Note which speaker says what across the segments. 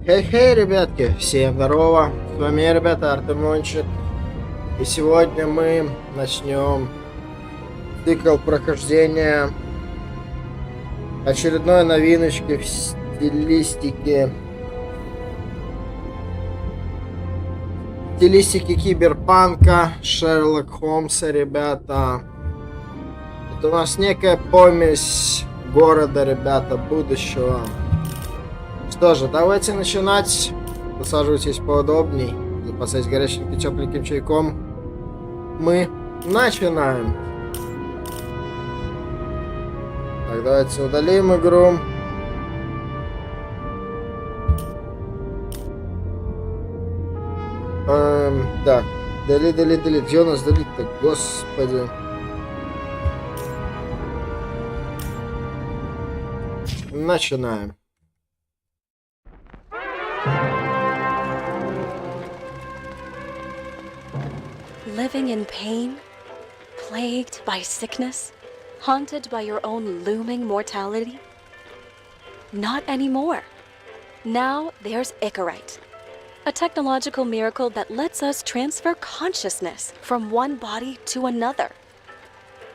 Speaker 1: Хей-хей, ребятки, всем здорово, с вами я, ребята, Artemonchik, и сегодня мы начнем цикл прохождения очередной новиночки в стилистике киберпанка, Шерлок Холмса, ребята. Это у нас некая помесь города, ребята, будущего. Что же, давайте начинать. Присаживайтесь поудобней, запасайтесь горяченьким тепленьким чайком. Мы начинаем. Так, давайте удалим игру. Так, делит. Где у нас делит-то, господи. Начинаем.
Speaker 2: Living in pain, plagued by sickness, haunted by your own looming mortality? Not anymore. Now there's Icarite, a technological miracle that lets us transfer consciousness from one body to another.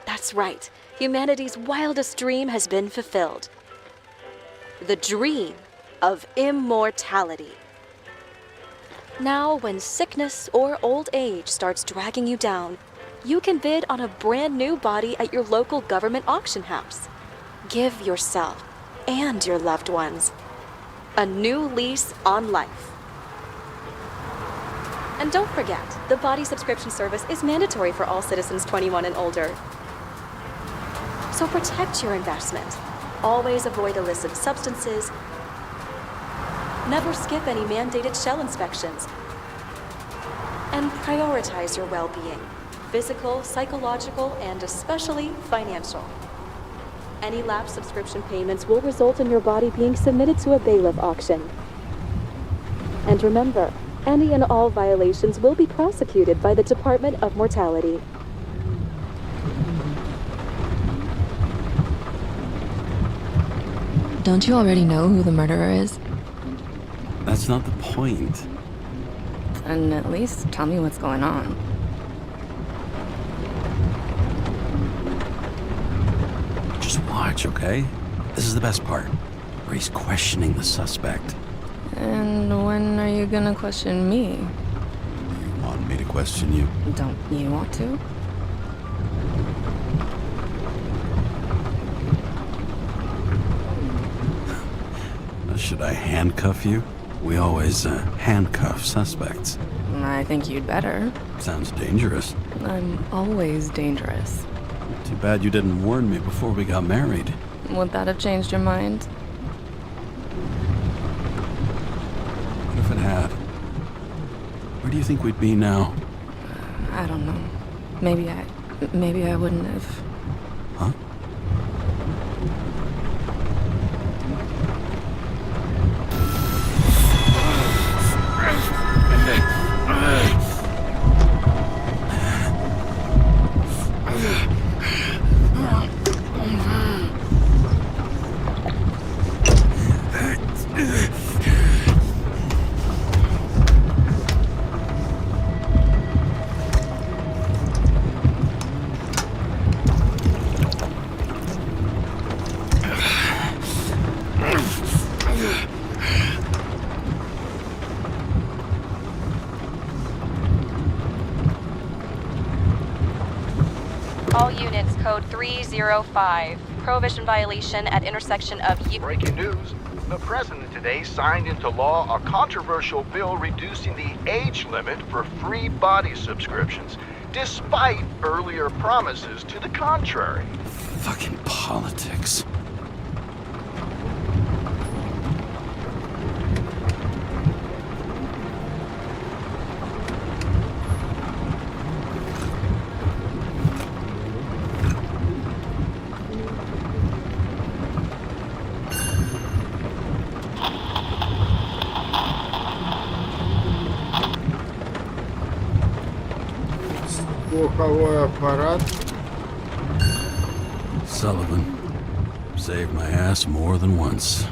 Speaker 2: That's right, humanity's wildest dream has been fulfilled. The dream of immortality. Now, when sickness or old age starts dragging you down, you can bid on a brand new body at your local government auction house. Give yourself and your loved ones a new lease on life. And don't forget, the body subscription service is mandatory for all citizens 21 and older. So protect your investment. Always avoid illicit substances. Never skip any mandated shell inspections. And prioritize your well-being, physical, psychological, and especially financial. Any lapsed subscription payments will result in your body being submitted to a bailiff auction. And remember, any and all violations will be prosecuted by the Department of Mortality.
Speaker 3: Don't you already know who the murderer is?
Speaker 4: That's not the point.
Speaker 3: And at least tell me what's going on.
Speaker 4: Just watch, okay? This is the best part, where he's questioning the suspect.
Speaker 3: And when are you gonna question me?
Speaker 4: You want me to question you?
Speaker 3: Don't you want to?
Speaker 4: Should I handcuff you? We always handcuff suspects.
Speaker 3: I think you'd better.
Speaker 4: Sounds dangerous.
Speaker 3: I'm always dangerous.
Speaker 4: Too bad you didn't warn me before we got married.
Speaker 3: Would that have changed your mind?
Speaker 4: What if it had? Where do you think we'd be now?
Speaker 3: I don't know. Maybe I wouldn't have.
Speaker 4: Huh?
Speaker 2: All units, code 305. Prohibition violation at intersection of
Speaker 5: Breaking news. The president today signed into law a controversial bill reducing the age limit for free body subscriptions, despite earlier promises to the contrary.
Speaker 4: Fucking politics.
Speaker 1: Слуховой аппарат.
Speaker 4: Sullivan. Saved my ass more than once.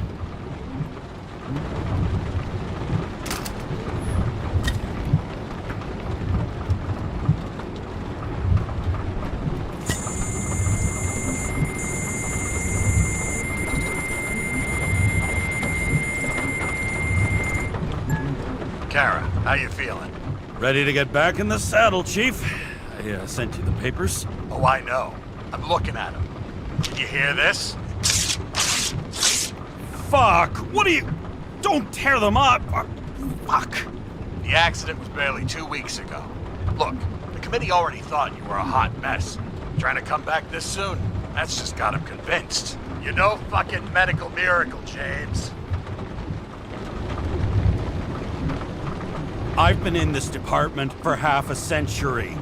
Speaker 6: Kara, how you feeling?
Speaker 4: Ready to get back in the saddle, Chief. I sent you the papers.
Speaker 6: Oh, I know. I'm looking at them. Did you hear this?
Speaker 4: Fuck! What are you... Don't tear them up! Fuck!
Speaker 6: The accident was barely 2 weeks ago. Look, the committee already thought you were a hot mess. Trying to come back this soon? That's just got them convinced. You're no fucking medical miracle, James.
Speaker 4: I've been in this department for half a century.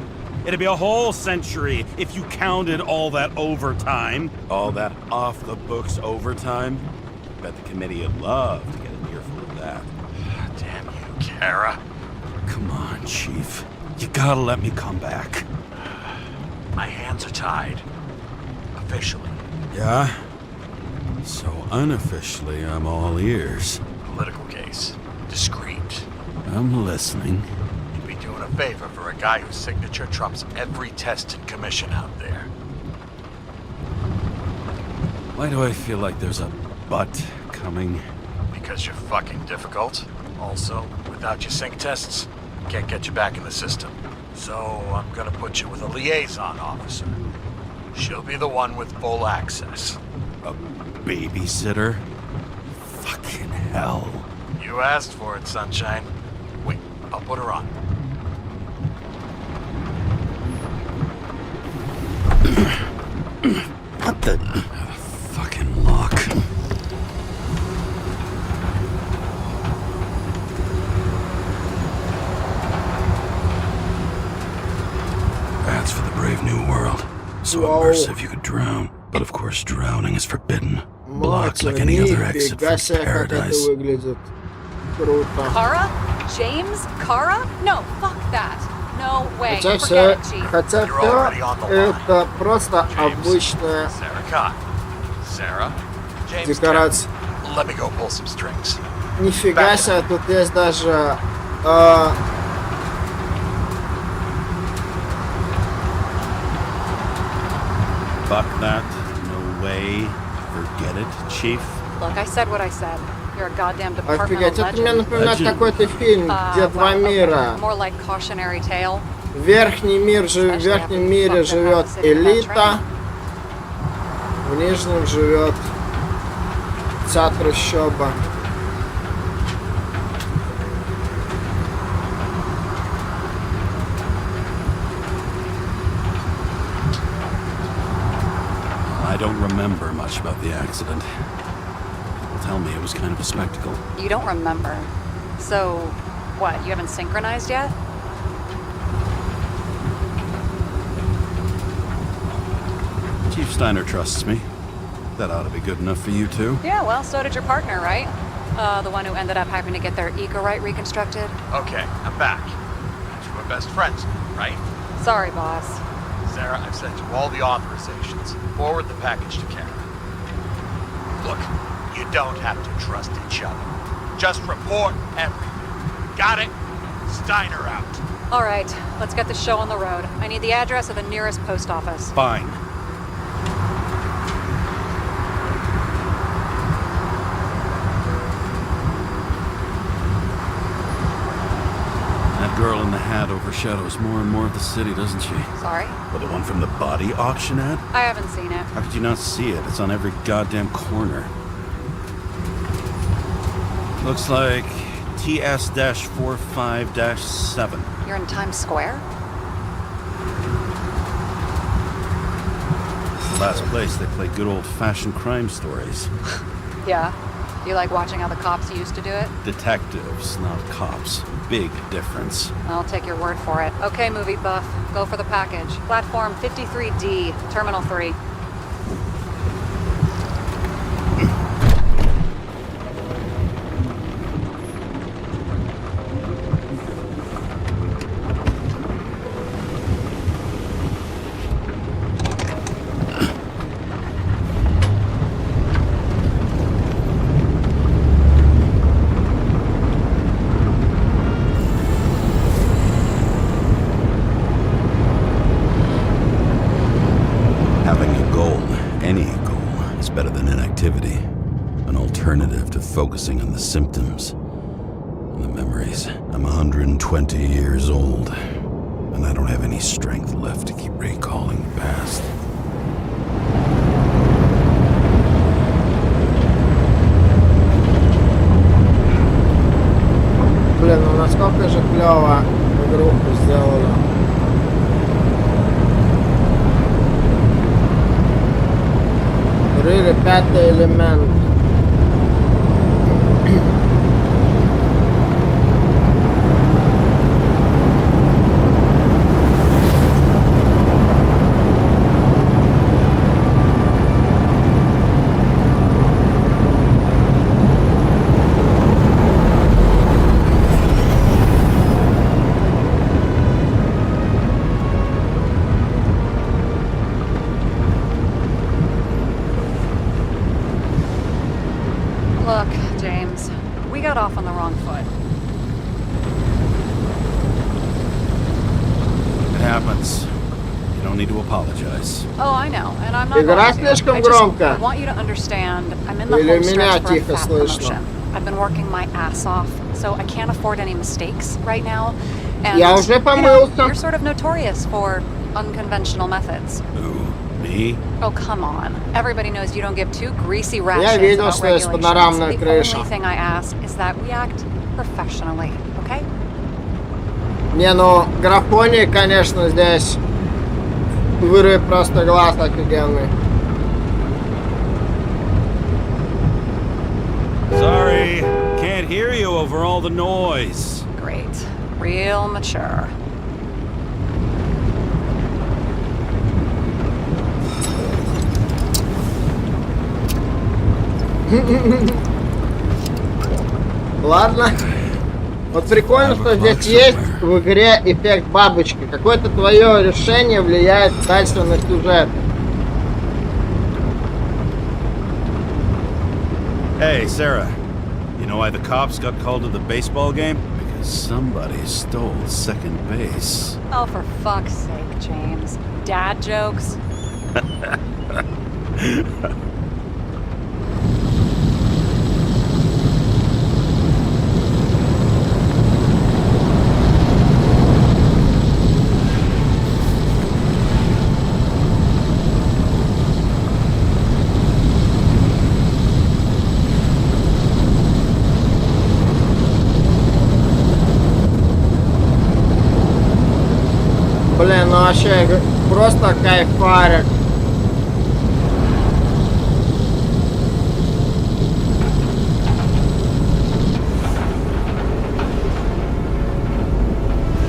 Speaker 4: It'd be a whole century if you counted all that overtime. All that off-the-books overtime? Bet the committee would love to get an earful of that.
Speaker 6: Damn you, Kara.
Speaker 4: Come on, Chief. You gotta let me come back.
Speaker 6: My hands are tied. Officially.
Speaker 4: Yeah? So unofficially, I'm all ears.
Speaker 6: Political case. Discreet.
Speaker 4: I'm listening.
Speaker 6: You'd be doing a favor for a guy whose signature trumps every test and commission out there.
Speaker 4: Why do I feel like there's a but coming?
Speaker 6: Because you're fucking difficult. Also, without your sync tests, can't get you back in the system. So I'm gonna put you with a liaison officer. She'll be the one with full access.
Speaker 4: A babysitter? Fucking hell.
Speaker 6: You asked for it, Sunshine. Wait, I'll put her on.
Speaker 4: What the... fucking lock. That's for the brave new world. So
Speaker 1: Wow.
Speaker 4: immersive you could drown. But of course drowning is forbidden. Blocked
Speaker 1: Мать,
Speaker 4: like any other exit
Speaker 1: нифига
Speaker 4: from
Speaker 1: себе, как это
Speaker 4: paradise.
Speaker 1: выглядит. Круто.
Speaker 2: Kara? James? Kara? No, fuck that. No way.
Speaker 1: Хотя
Speaker 2: Forget
Speaker 1: все,
Speaker 2: it, Chief.
Speaker 1: хотя
Speaker 6: You're
Speaker 1: все
Speaker 6: already on the line.
Speaker 1: это просто
Speaker 6: James.
Speaker 1: обычная
Speaker 6: Sarah Cott. Sarah? James
Speaker 1: декорация.
Speaker 6: Kemp. Let me go pull some strings.
Speaker 1: Нифига себе, тут есть даже
Speaker 4: Fuck that. No way. Forget it, Chief.
Speaker 2: Look, I said what I said. You're a goddamn departmental
Speaker 1: офигеть, это мне
Speaker 2: legend.
Speaker 1: напоминает
Speaker 4: Legend.
Speaker 1: какой-то фильм, где два
Speaker 2: Well, okay,
Speaker 1: мира.
Speaker 2: more like cautionary tale.
Speaker 1: В верхнем мире живет элита, в нижнем живет вся трущоба.
Speaker 4: I don't remember much about the accident. Tell me it was kind of a spectacle.
Speaker 2: You don't remember. So, what, you haven't synchronized yet?
Speaker 4: Chief Steiner trusts me. That ought to be good enough for you too.
Speaker 2: Yeah, well, so did your partner, right? The one who ended up having to get their eco-right reconstructed.
Speaker 6: Okay, I'm back. You were best friends, right?
Speaker 2: Sorry, boss.
Speaker 6: Sarah, I've sent you all the authorizations. Forward the package to Kara. Look, you don't have to trust each other. Just report everything. Got it? Steiner out.
Speaker 2: All right, let's get the show on the road. I need the address of the nearest post office.
Speaker 4: Fine. That girl in the hat overshadows more and more of the city, doesn't she?
Speaker 2: Sorry?
Speaker 4: Well, the one from the body auction ad?
Speaker 2: I haven't seen it.
Speaker 4: How could you not see it? It's on every goddamn corner. Looks like TS-45-7.
Speaker 2: You're in Times Square?
Speaker 4: Last place they play good old-fashioned crime stories.
Speaker 2: Yeah. Do you like watching how the cops used to do it?
Speaker 4: Detectives, not cops. Big difference.
Speaker 2: I'll take your word for it. Okay, movie buff. Go for the package. Platform 53D, Terminal 3.
Speaker 4: Having a goal, any goal, is better than inactivity. An alternative to focusing on the symptoms. The memories. I'm 120 years old, and I don't have any strength left to keep recalling the past.
Speaker 1: Блин, ну насколько же клево игруху сделали. Really, пятый элемент.
Speaker 7: Look, James, we got off on the wrong foot.
Speaker 4: It happens. You don't need to apologize.
Speaker 7: Oh, I know, and I'm not
Speaker 1: Игра
Speaker 7: going to.
Speaker 1: слишком
Speaker 7: I just
Speaker 1: громко.
Speaker 7: want you to understand, I'm in the
Speaker 1: Или
Speaker 7: home
Speaker 1: меня
Speaker 7: stretch for a
Speaker 1: тихо
Speaker 7: fat
Speaker 1: слышно?
Speaker 7: promotion. I've been working my ass off, so I can't afford any mistakes right now. And,
Speaker 1: Я уже
Speaker 7: you know,
Speaker 1: помылся.
Speaker 7: you're sort of notorious for unconventional methods.
Speaker 4: Who? Me?
Speaker 7: Oh, come on. Everybody knows you don't give two greasy rats
Speaker 1: Я
Speaker 7: shits
Speaker 1: видел,
Speaker 7: about
Speaker 1: что есть
Speaker 7: regulations.
Speaker 1: панорамная
Speaker 7: The
Speaker 1: крыша.
Speaker 7: only thing I ask is that we act professionally, okay?
Speaker 1: Не, ну, графоний, конечно, здесь вырви просто глаз офигенный.
Speaker 4: Sorry, can't hear you over all the noise.
Speaker 7: Great. Real mature.
Speaker 1: Ладно. Вот прикольно, что здесь есть в игре эффект бабочки. Какое-то твое решение влияет дальше на сюжет.
Speaker 4: Hey, Sarah. You know why the cops got called to the baseball game? Because somebody stole second base.
Speaker 7: Oh, for fuck's sake, James. Dad jokes?
Speaker 1: Блин, ну вообще просто кайфарик.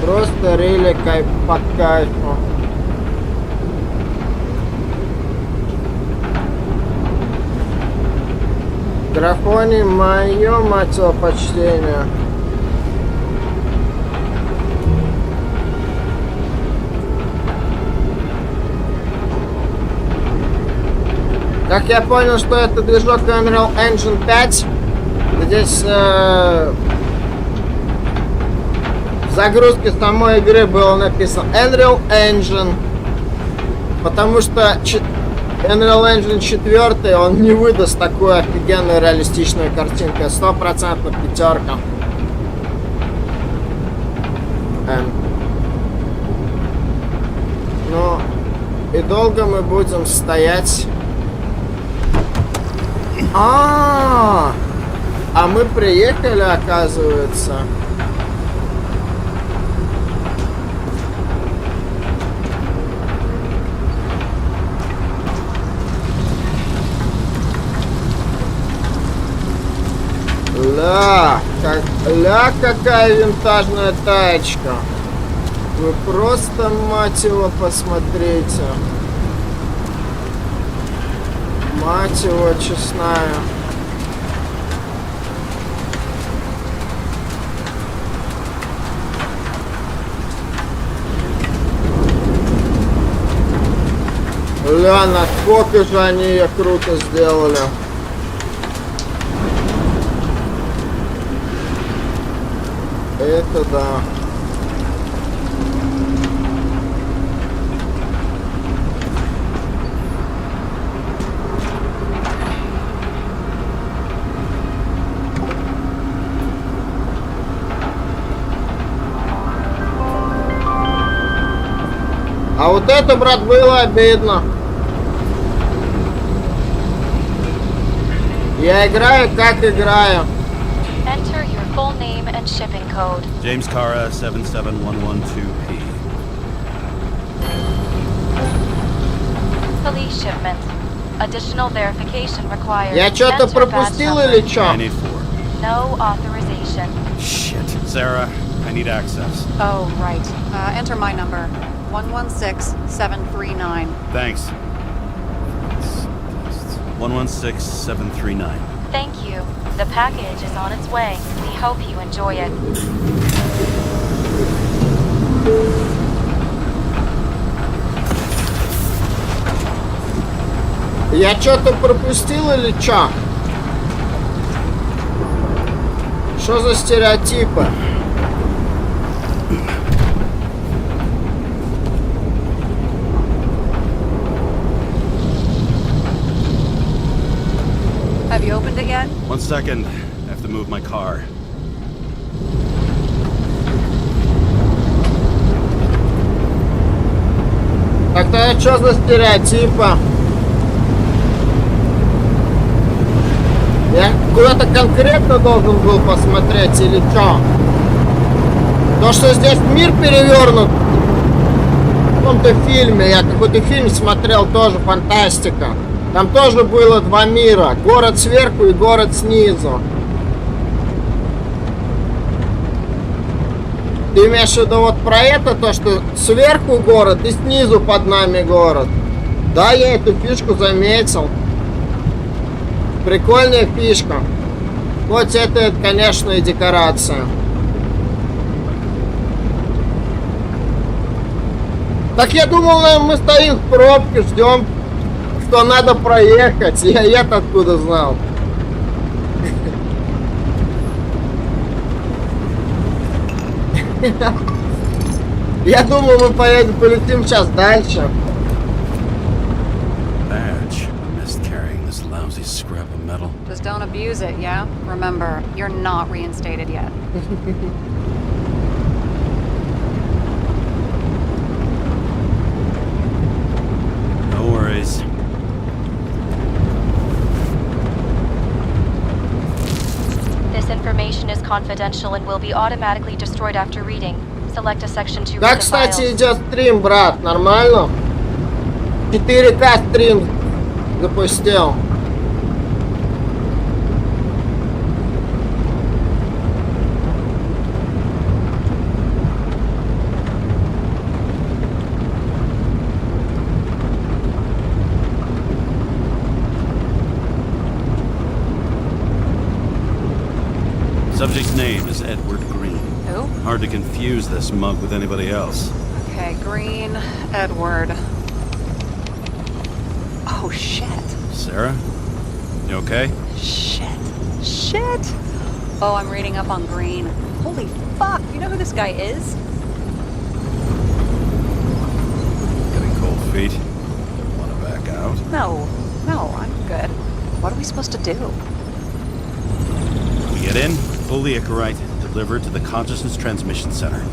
Speaker 1: Просто рили кайф по кайфу. Графоний, мое мать его почтение. Как я понял, что это движок Unreal Engine 5. Здесь в загрузке самой игры было написано Unreal Engine. Потому что Unreal Engine 4 он не выдаст такую офигенную реалистичную картинку. 100% пятерка. Ну и долго мы будем стоять. А мы приехали, оказывается. Какая винтажная тачка. Вы просто, мать его, посмотрите. Мать его честная. Ля, насколько же они ее круто сделали. Это да. Вот это, брат, было обидно. Я играю, как играю.
Speaker 2: Enter your full name and shipping code.
Speaker 4: James Cara, 77112P.
Speaker 2: Police shipment. Additional verification required.
Speaker 1: Я что-то
Speaker 2: Enter badge
Speaker 1: пропустил
Speaker 2: number.
Speaker 1: или чё?
Speaker 4: 984.
Speaker 2: No authorization.
Speaker 4: Shit. Sarah, I need access.
Speaker 7: Oh, right. Enter my number. 116739.
Speaker 4: Thanks. 116739.
Speaker 2: Thank you. The package is on its way. We hope you enjoy it.
Speaker 1: Я что-то пропустил или чё? Что за стереотипы?
Speaker 7: Have you opened it yet?
Speaker 4: 1 second. I have to move my car.
Speaker 1: Так-то что за стереотипы? Я куда-то конкретно должен был посмотреть или что? То, что здесь мир перевернут в каком-то фильме, я какой-то фильм смотрел, тоже фантастика. Там тоже было два мира, город сверху и город снизу. Ты имеешь в виду вот про это, то, что сверху город и снизу под нами город? Да, я эту фишку заметил. Прикольная фишка. Хоть это, конечно, и декорация. Так я думал, мы стоим в пробке, ждем, что надо проехать. Я-то откуда знал? Я думал, мы полетим сейчас дальше.
Speaker 4: Badge. I missed carrying this lousy scrap of metal.
Speaker 7: Just don't abuse it, yeah? Remember, you're not reinstated yet.
Speaker 4: No worries.
Speaker 2: This information is confidential and will be automatically destroyed after reading. Select a section to read
Speaker 1: Как,
Speaker 2: the
Speaker 1: кстати,
Speaker 2: files.
Speaker 1: идет стрим, брат? Нормально? 4К стрим запустил.
Speaker 4: Subject's name is Edward Green.
Speaker 7: Who?
Speaker 4: Hard to confuse this mug with anybody else.
Speaker 7: Okay, Green, Edward. Oh, shit.
Speaker 4: Sarah? You okay?
Speaker 7: Shit. Oh, I'm reading up on Green. Holy fuck, you know who this guy is?
Speaker 4: Getting cold feet? Wanna back out?
Speaker 7: No, I'm good. What are we supposed to do?
Speaker 4: We get in, pull the Icarite, delivered to the Consciousness Transmission Center.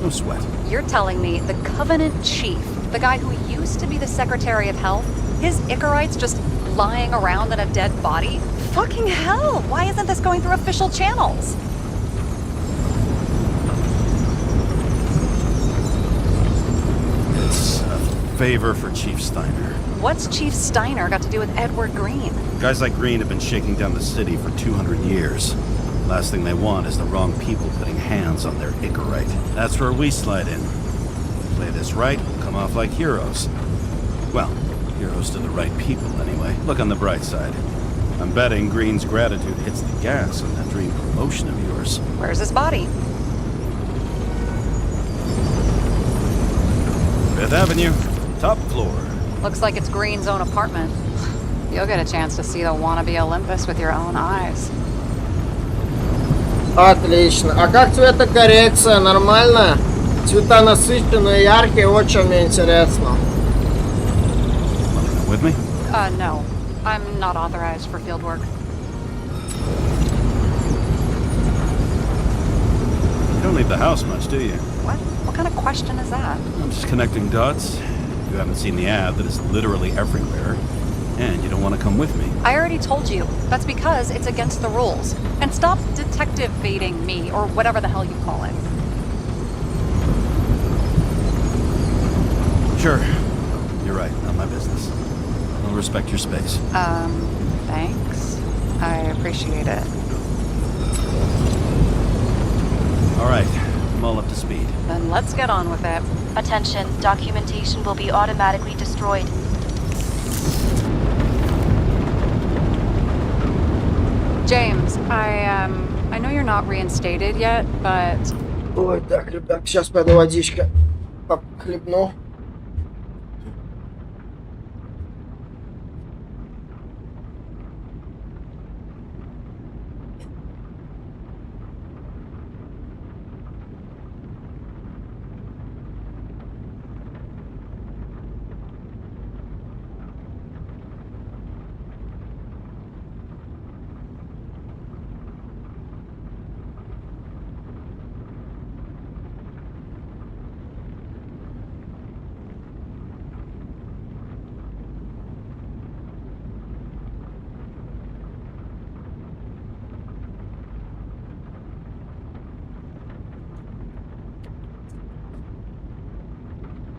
Speaker 4: No sweat.
Speaker 7: You're telling me the Covenant Chief, the guy who used to be the Secretary of Health, his Icarite's just lying around in a dead body? Fucking hell! Why isn't this going through official channels?
Speaker 4: It's a favor for Chief Steiner.
Speaker 7: What's Chief Steiner got to do with Edward Green?
Speaker 4: Guys like Green have been shaking down the city for 200 years. Last thing they want is the wrong people putting hands on their Icarite. That's where we slide in. Play this right, we'll come off like heroes. Well, heroes to the right people anyway. Look on the bright side. I'm betting Green's gratitude hits the gas on that dream promotion of yours.
Speaker 7: Where's his body?
Speaker 4: 5th Avenue, top floor.
Speaker 7: Looks like it's Green's own apartment. You'll get a chance to see the wannabe Olympus with your own eyes.
Speaker 1: Отлично. А как цветокоррекция? Нормально? Цвета насыщенные, яркие, вот что мне интересно.
Speaker 4: Wanna come with me?
Speaker 7: No. I'm not authorized for field work.
Speaker 4: You don't leave the house much, do you?
Speaker 7: What? What kind of question is that?
Speaker 4: I'm just connecting dots. You haven't seen the ad that is literally everywhere, and you don't want to come with me.
Speaker 7: I already told you. That's because it's against the rules. And stop detective baiting me, or whatever the hell you call it.
Speaker 4: Sure. You're right. Not my business. I'll respect your space.
Speaker 7: Thanks. I appreciate it.
Speaker 4: All right. I'm all up to speed.
Speaker 7: Then let's get on with it.
Speaker 2: Attention, documentation will be automatically destroyed.
Speaker 7: James, I know you're not reinstated yet, but...
Speaker 1: Ой, так, ребят, сейчас пойду водичка хлебну.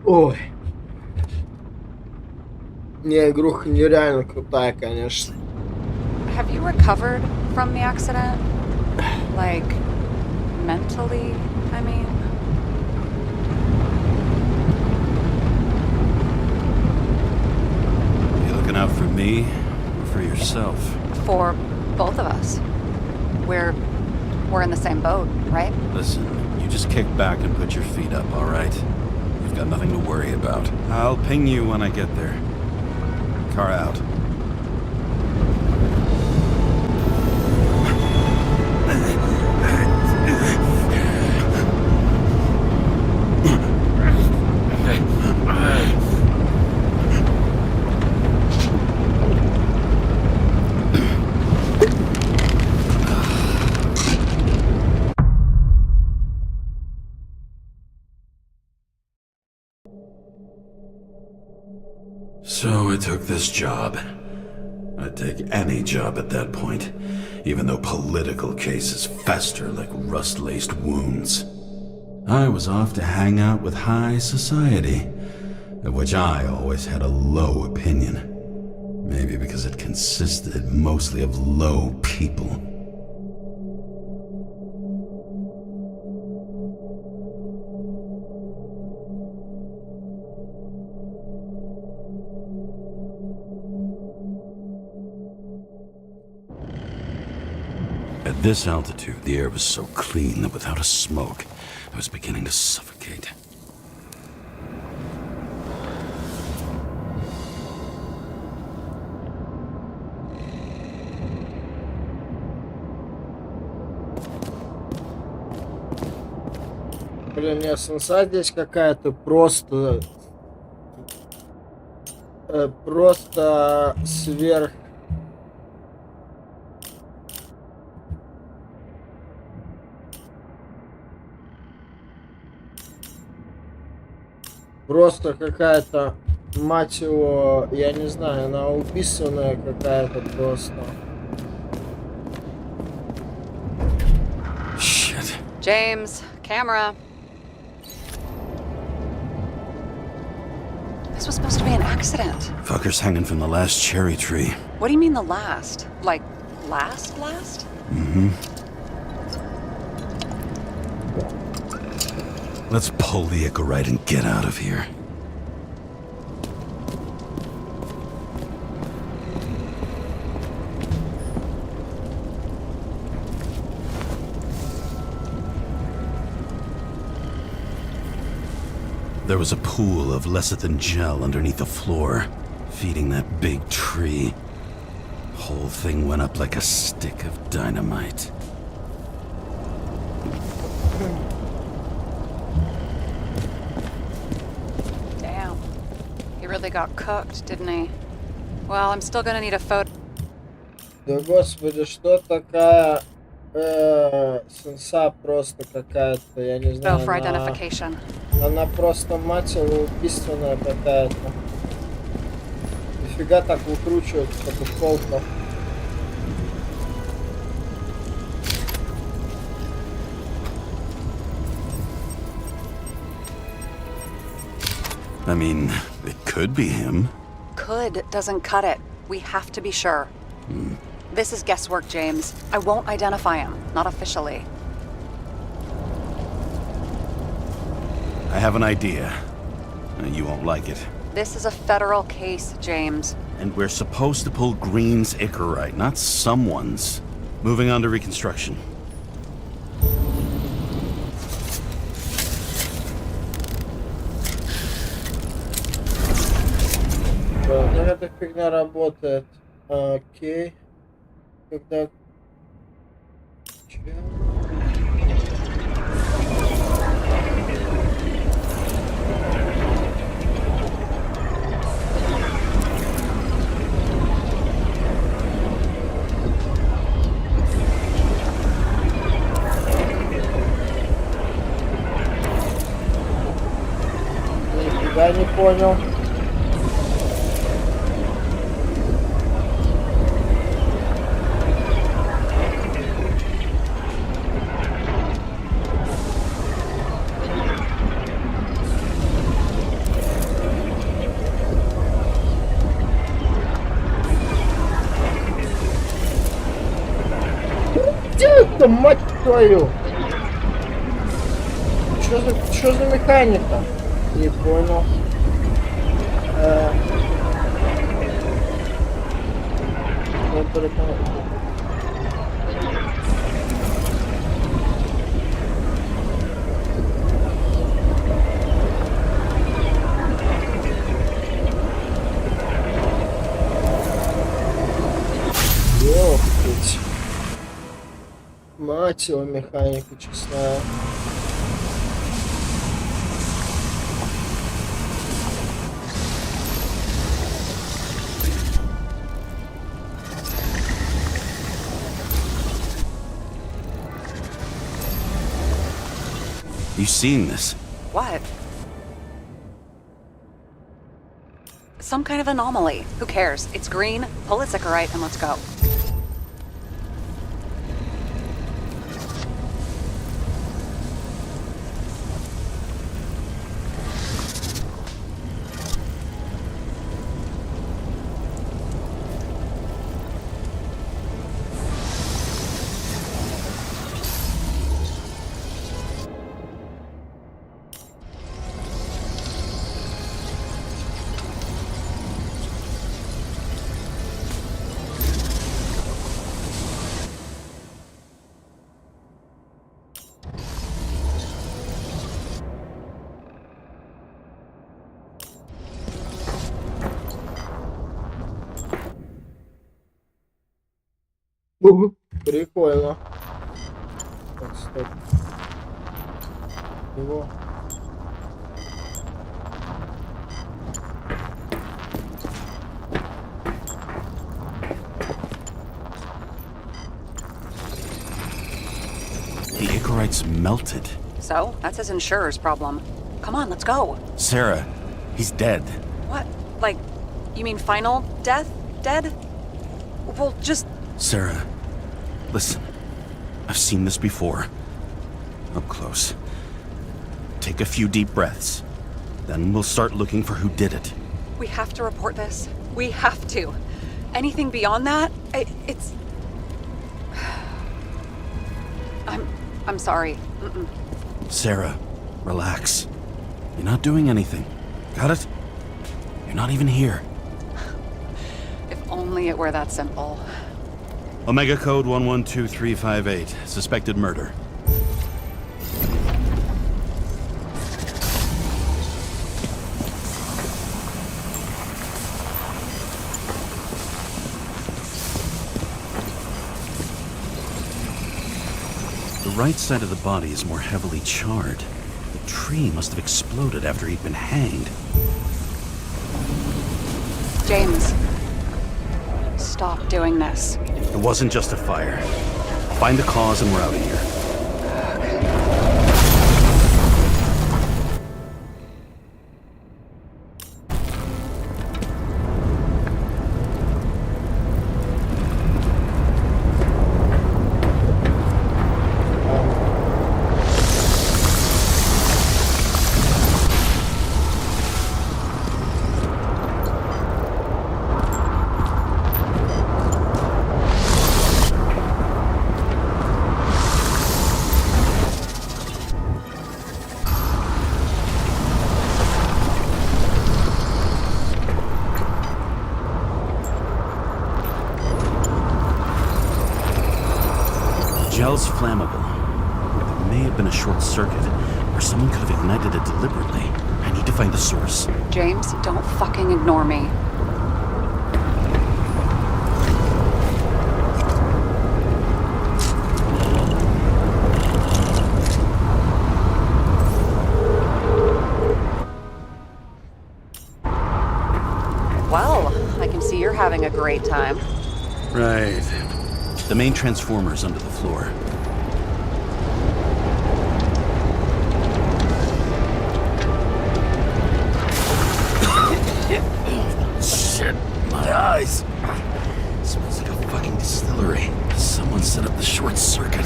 Speaker 1: Ой. Не, игруха нереально крутая, конечно.
Speaker 7: Have you recovered from the accident? Like, mentally, I mean?
Speaker 4: You looking out for me or for yourself?
Speaker 7: For both of us. We're in the same boat, right?
Speaker 4: Listen, you just kick back and put your feet up, all right? You've got nothing to worry about. I'll ping you when I get there. Car out. So I took this job. I'd take any job at that point, even though political cases fester like rust-laced wounds. I was off to hang out with high society, of which I always had a low opinion. Maybe because it consisted mostly of low people. At this altitude, the air was so clean that without a smoke, I was beginning to suffocate.
Speaker 1: Блин, не, сенса здесь какая-то просто сверх. Просто какая-то, мать его, я не знаю, она уписанная какая-то просто.
Speaker 4: Shit.
Speaker 7: James, camera. This was supposed to be an accident.
Speaker 4: Fucker's hanging from the last cherry tree.
Speaker 7: What do you mean the last? Like, last?
Speaker 4: Mm-hmm. Let's pull the Icarite and get out of here. There was a pool of lecithin gel underneath the floor, feeding that big tree. Whole thing went up like a stick of dynamite.
Speaker 7: Damn. He really got cooked, didn't he? Well, I'm still gonna need a photo.
Speaker 1: Да господи, что такая Сенса просто какая-то, я не
Speaker 7: Go
Speaker 1: знаю,
Speaker 7: for identification.
Speaker 1: она просто мать его убийственная какая-то. Нифига так выкручивается по дефолту.
Speaker 4: I mean, it could be him.
Speaker 7: Could doesn't cut it. We have to be sure. This is guesswork, James. I won't identify him. Not officially.
Speaker 4: I have an idea. You won't like it.
Speaker 7: This is a federal case, James.
Speaker 4: And we're supposed to pull Green's Icarite, not someone's. Moving on to reconstruction.
Speaker 1: Ну эта фигня работает. Окей. Когда... Че? Нифига не понял. Где это, мать твою? Что за механика? Не понял. Ёптыть. Мать его, механика честная.
Speaker 4: You seen this?
Speaker 7: What? Some kind of anomaly. Who cares? It's green. Pull its Icarite and let's go.
Speaker 1: Прикольно. Так, стоп. Его.
Speaker 4: The Icarite's melted.
Speaker 7: So, that's his insurer's problem. Come on, let's go.
Speaker 4: Sarah, he's dead.
Speaker 7: What? Like, you mean final death? Dead? Well, just...
Speaker 4: Sarah, listen. I've seen this before. Up close. Take a few deep breaths. Then we'll start looking for who did it.
Speaker 7: We have to report this. We have to. Anything beyond that, it's... I'm sorry.
Speaker 4: Sarah, relax. You're not doing anything. Got it? You're not even here.
Speaker 7: If only it were that simple.
Speaker 4: Omega code 112358. Suspected murder. The right side of the body is more heavily charred. The tree must have exploded after he'd been hanged.
Speaker 7: James, stop doing this.
Speaker 4: It wasn't just a fire. Find the cause and we're out of here. Gel's flammable. There may have been a short circuit, or someone could have ignited it deliberately. I need to find the source.
Speaker 7: James, don't fucking ignore me. Well, I can see you're having a great time.
Speaker 4: Right. The main transformer is under the floor. Shit, my eyes. Smells like a fucking distillery. Someone set up the short circuit.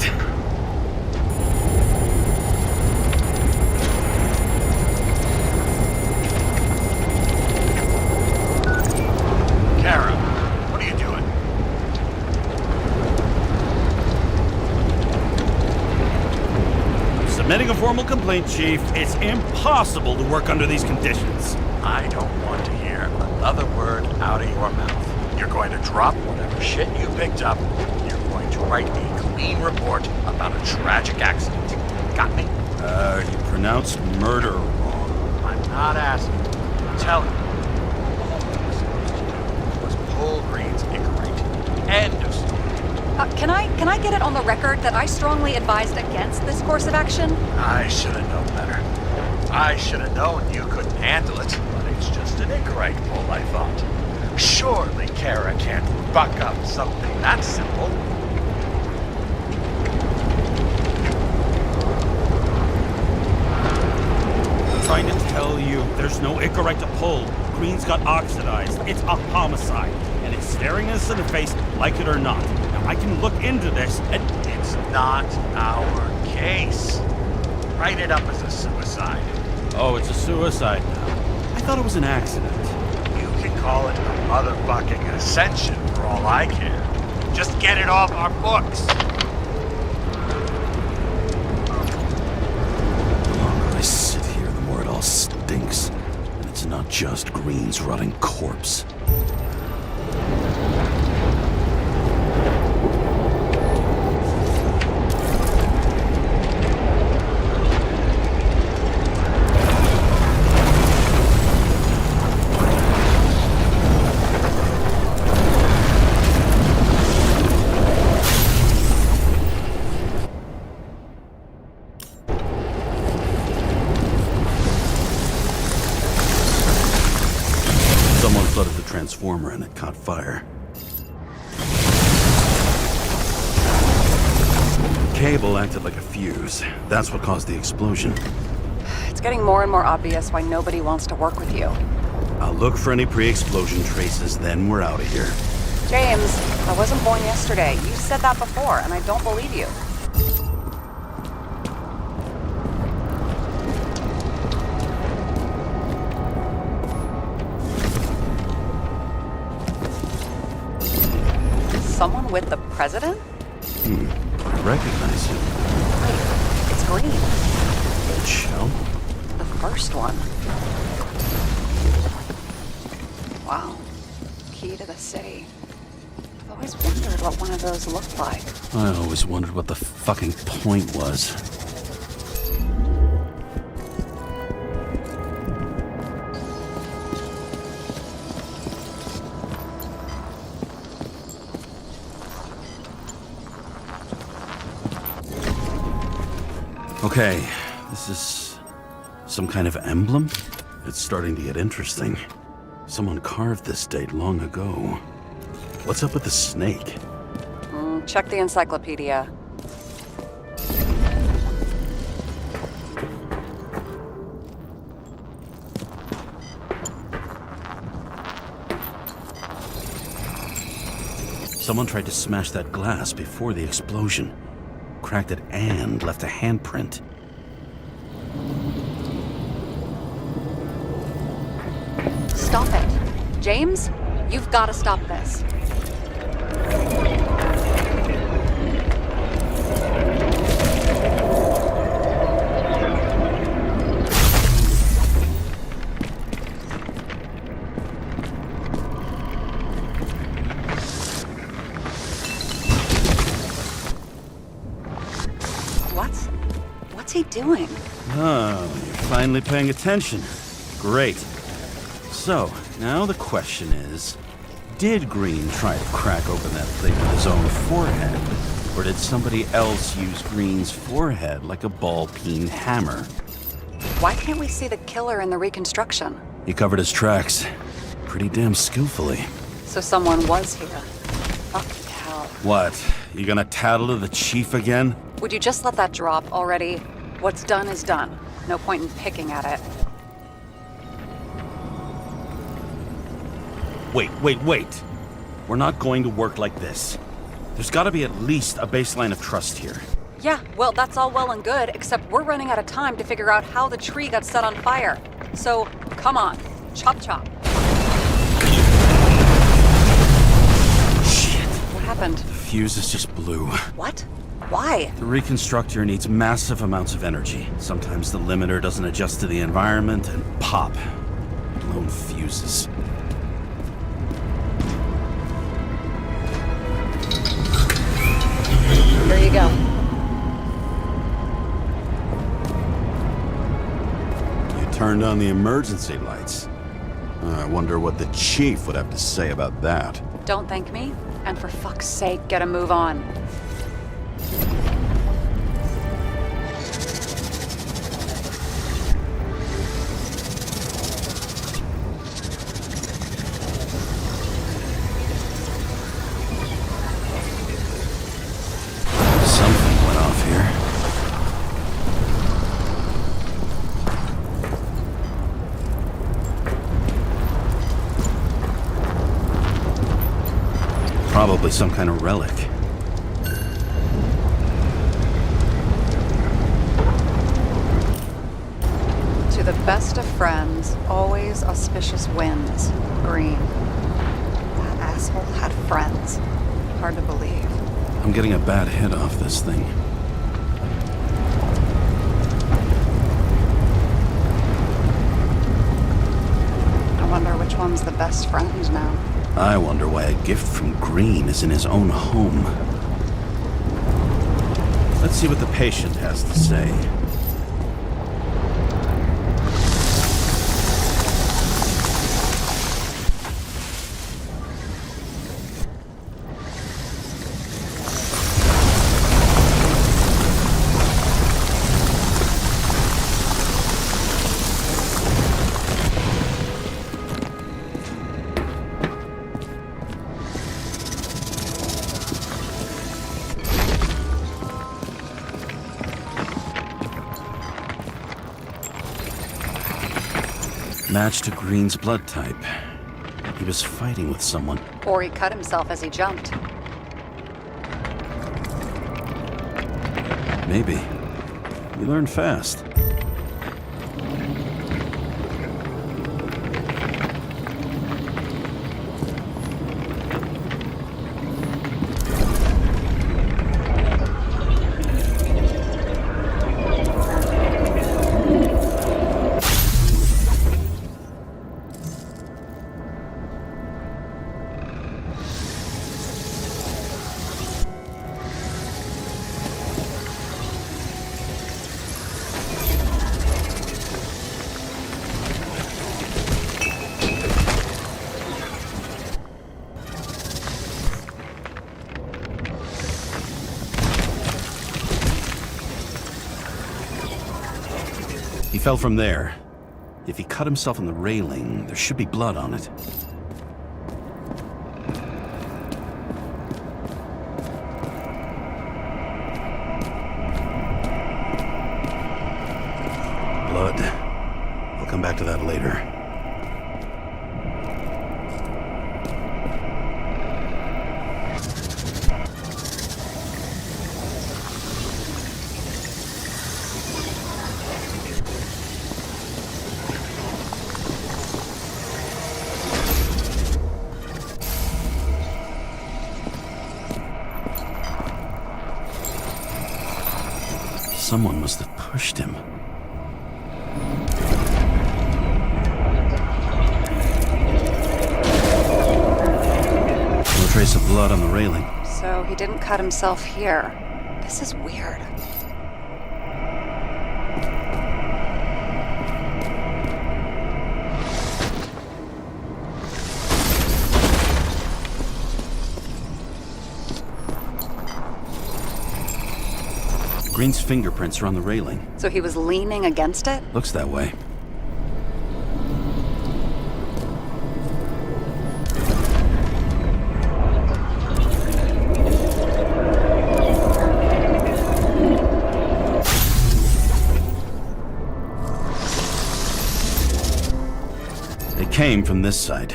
Speaker 6: Kara, what are you doing?
Speaker 4: Submitting a formal complaint, Chief. It's impossible to work under these conditions.
Speaker 6: I don't want to hear another word out of your mouth. You're going to drop whatever shit you picked up. You're going to write a clean report about a tragic accident. Got me?
Speaker 4: You pronounced murder wrong.
Speaker 6: I'm not asking. I'm telling you. All you were supposed to do was pull Green's Icarite. End of story.
Speaker 7: Can I get it on the record that I strongly advised against this course of action?
Speaker 6: I should have known better. I should have known you couldn't handle it, but it's just an Icarite pull, I thought. Surely Kara can't buck up something that simple.
Speaker 4: I'm trying to tell you, there's no Icarite to pull. Green's got oxidized. It's a homicide. And it's staring us in the face, like it or not. Now, I can look into this and...
Speaker 6: It's not our case. Write it up as a suicide.
Speaker 4: Oh, it's a suicide now. I thought it was an accident.
Speaker 6: You can call it a motherfucking ascension for all I care. Just get it off our books.
Speaker 4: The longer I sit here, the more it all stinks. And it's not just Green's rotting corpse. Someone flooded the transformer and it caught fire. Cable acted like a fuse. That's what caused the explosion.
Speaker 7: It's getting more and more obvious why nobody wants to work with you.
Speaker 4: I'll look for any pre-explosion traces, then we're out of here.
Speaker 7: James, I wasn't born yesterday. You said that before, and I don't believe you. Someone with the president?
Speaker 4: I recognize him.
Speaker 7: Wait, it's Green.
Speaker 4: Shell?
Speaker 7: The first one. Wow. Key to the city. I've always wondered what one of those looked like.
Speaker 4: I always wondered what the fucking point was. Okay, this is some kind of emblem? It's starting to get interesting. Someone carved this date long ago. What's up with the snake?
Speaker 7: Check the encyclopedia.
Speaker 4: Someone tried to smash that glass before the explosion. Cracked it and left a handprint.
Speaker 7: Stop it. James, you've got to stop this. What's he doing?
Speaker 4: Oh, you're finally paying attention. Great. So, now the question is, did Green try to crack open that plate with his own forehead? Or did somebody else use Green's forehead like a ball-peen hammer?
Speaker 7: Why can't we see the killer in the reconstruction?
Speaker 4: He covered his tracks pretty damn skillfully.
Speaker 7: So someone was here. Fucking hell.
Speaker 4: What? You gonna tattle to the chief again?
Speaker 7: Would you just let that drop already? What's done is done. No point in picking at it.
Speaker 4: Wait. We're not going to work like this. There's gotta be at least a baseline of trust here.
Speaker 7: Yeah, well, that's all well and good, except we're running out of time to figure out how the tree got set on fire. So, come on. Chop chop.
Speaker 4: Shit.
Speaker 7: What happened?
Speaker 4: The fuses just blew.
Speaker 7: What? Why?
Speaker 4: The reconstructor needs massive amounts of energy. Sometimes the limiter doesn't adjust to the environment and pop. Blown fuses.
Speaker 7: Here you go.
Speaker 8: You turned on the emergency lights. I wonder what the chief would have to say about that.
Speaker 7: Don't thank me, and for fuck's sake, get a move on.
Speaker 4: Something went off here. Probably some kind of relic.
Speaker 7: To the best of friends, always auspicious winds. Green. That asshole had friends. Hard to believe.
Speaker 4: I'm getting a bad hit off this thing.
Speaker 7: I wonder which one's the best friend now.
Speaker 4: I wonder why a gift from Green is in his own home. Let's see what the patient has to say. Match to Green's blood type. He was fighting with someone.
Speaker 7: Or he cut himself as he jumped.
Speaker 4: Maybe. You learn fast. He fell from there. If he cut himself on the railing, there should be blood on it. Blood. I'll come back to that later.
Speaker 8: Someone must have pushed him. No trace of blood on the railing.
Speaker 7: So he didn't cut himself here. This is weird.
Speaker 8: Green's fingerprints are on the railing.
Speaker 7: So he was leaning against it?
Speaker 8: Looks that way. They came from this side.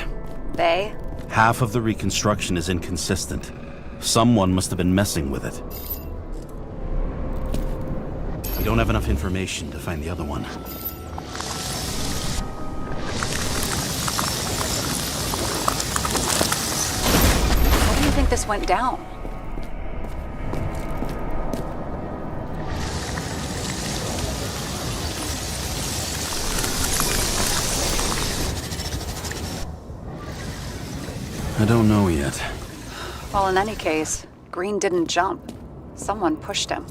Speaker 7: They?
Speaker 8: Half of the reconstruction is inconsistent. Someone must have been messing with it. We don't have enough information to find the other one.
Speaker 7: How do you think this went down?
Speaker 8: I don't know yet.
Speaker 7: Well, in any case, Green didn't jump. Someone pushed him.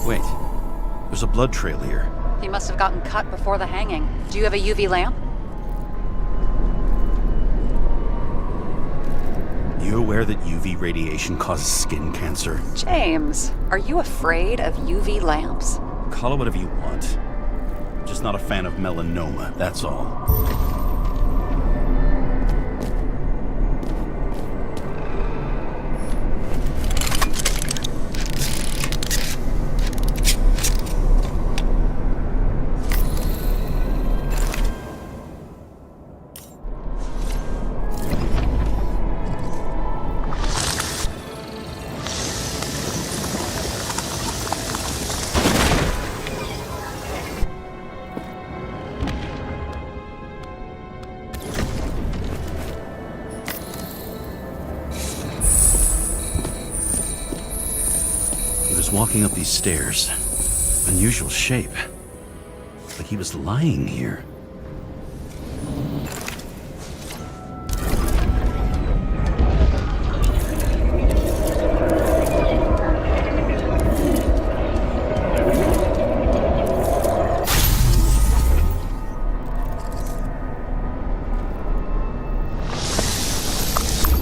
Speaker 8: Wait, there's a blood trail here.
Speaker 7: He must have gotten cut before the hanging. Do you have a UV lamp?
Speaker 8: You aware that UV radiation causes skin cancer?
Speaker 7: James, are you afraid of UV lamps?
Speaker 8: Call it whatever you want. Just not a fan of melanoma, that's all. Walking up these stairs. Unusual shape. Like he was lying here.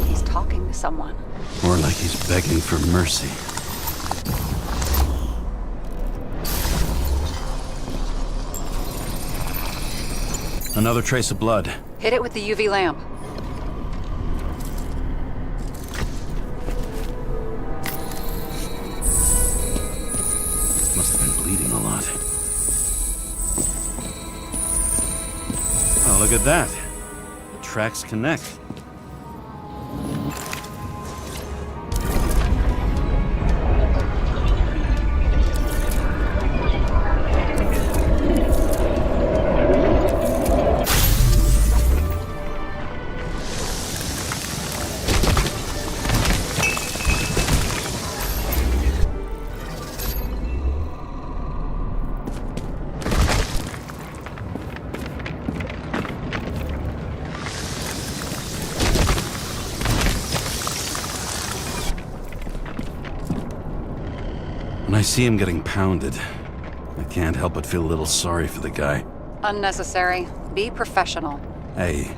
Speaker 7: He's talking to someone.
Speaker 8: More like he's begging for mercy. Another trace of blood.
Speaker 7: Hit it with the UV lamp.
Speaker 8: Must have been bleeding a lot. Oh, look at that. The tracks connect. When I see him getting pounded, I can't help but feel a little sorry for the guy.
Speaker 7: Unnecessary. Be professional.
Speaker 8: Hey,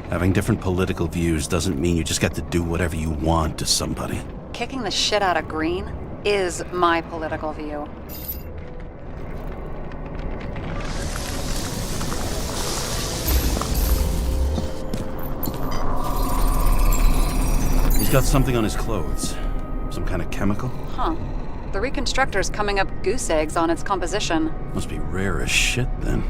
Speaker 8: having different political views doesn't mean you just get to do whatever you want to somebody.
Speaker 7: Kicking the shit out of Green is my political view.
Speaker 8: He's got something on his clothes. Some kind of chemical?
Speaker 7: Huh. The reconstructor's coming up goose eggs on its composition.
Speaker 8: Must be rare as shit, then.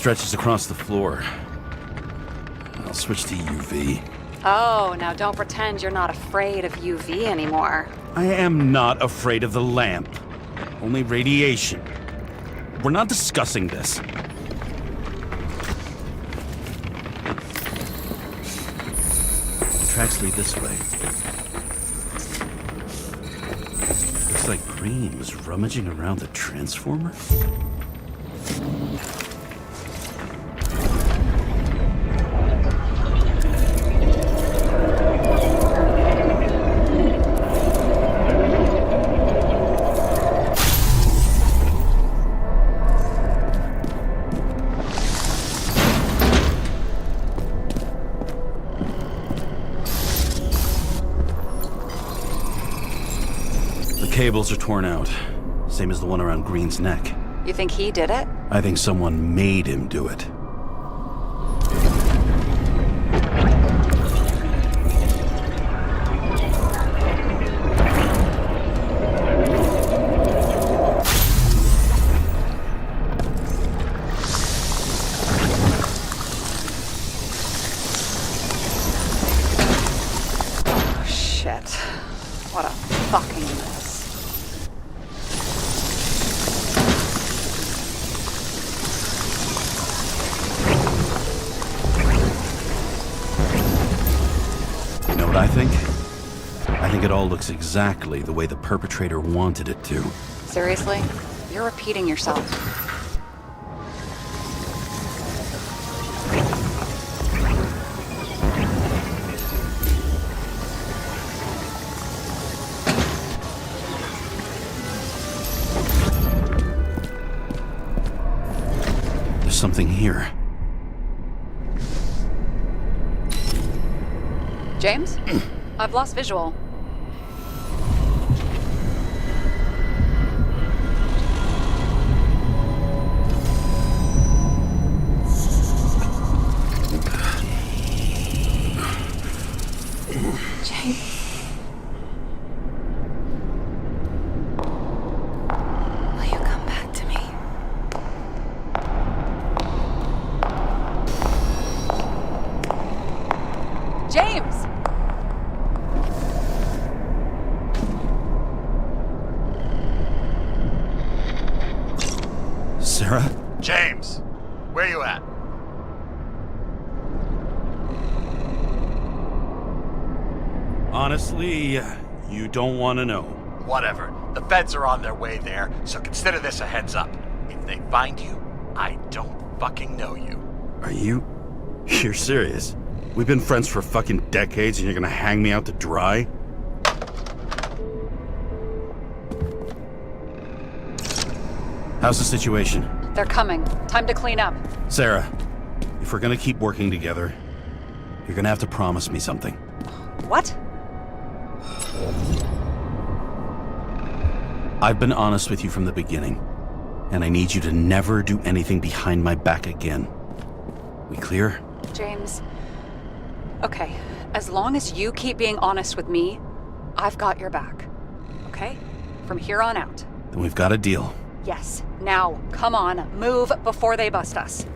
Speaker 4: stretches across the floor. I'll switch to UV.
Speaker 7: Oh, now don't pretend you're not afraid of UV anymore.
Speaker 4: I am not afraid of the lamp. Only radiation. We're not discussing this. The tracks lead this way. Looks like Green was rummaging around the transformer. Cables are torn out. Same as the one around Green's neck.
Speaker 7: You think he did it?
Speaker 4: I think someone made him do it.
Speaker 7: Oh, shit. What a fucking mess. I think it all looks exactly the way the perpetrator wanted it to. Seriously? You're repeating yourself.
Speaker 4: There's something here.
Speaker 7: James? I've lost visual. James. Will you come back to me? James!
Speaker 4: Sarah?
Speaker 6: James, where you at?
Speaker 4: Honestly, you don't want to know.
Speaker 6: Whatever. The feds are on their way there, so consider this a heads up. If they find you, I don't fucking know you.
Speaker 4: Are you? You're serious? We've been friends for fucking decades and you're gonna hang me out to dry? How's the situation?
Speaker 7: They're coming. Time to clean up.
Speaker 4: Sarah, if we're gonna keep working together, you're gonna have to promise me something.
Speaker 7: What?
Speaker 4: I've been honest with you from the beginning, and I need you to never do anything behind my back again. We clear?
Speaker 7: James. Okay, as long as you keep being honest with me, I've got your back. Okay? From here on out.
Speaker 4: Then we've got a deal.
Speaker 7: Yes. Now, come on, move before they bust us.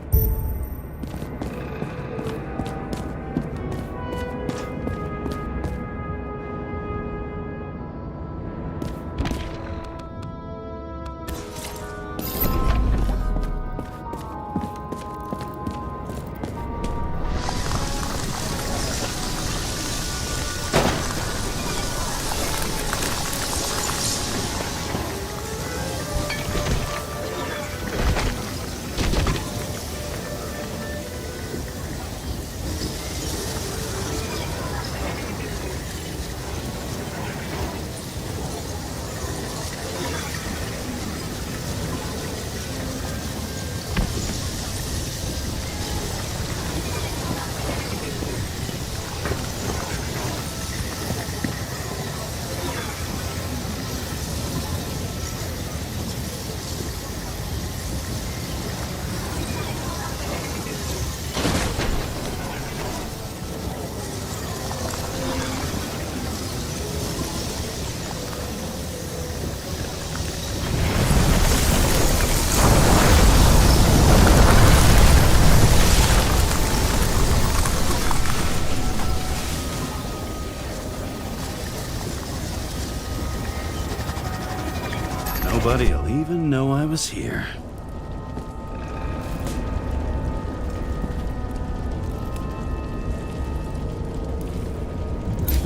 Speaker 8: was here.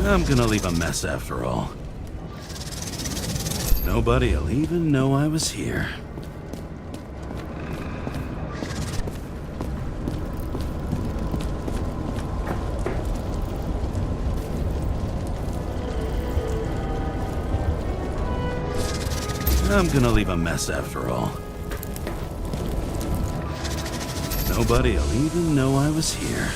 Speaker 8: I'm gonna leave a mess after all. Nobody'll even know I was here. I'm gonna leave a mess after all. Nobody'll even know I was here.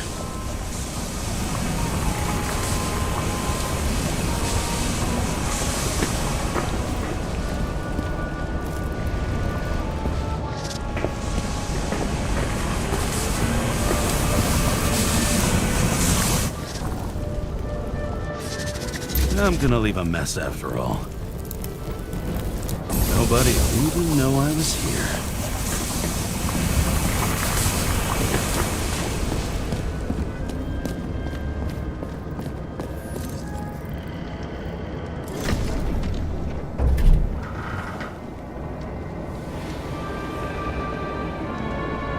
Speaker 8: I'm gonna leave a mess after all. Nobody'll even know I was here.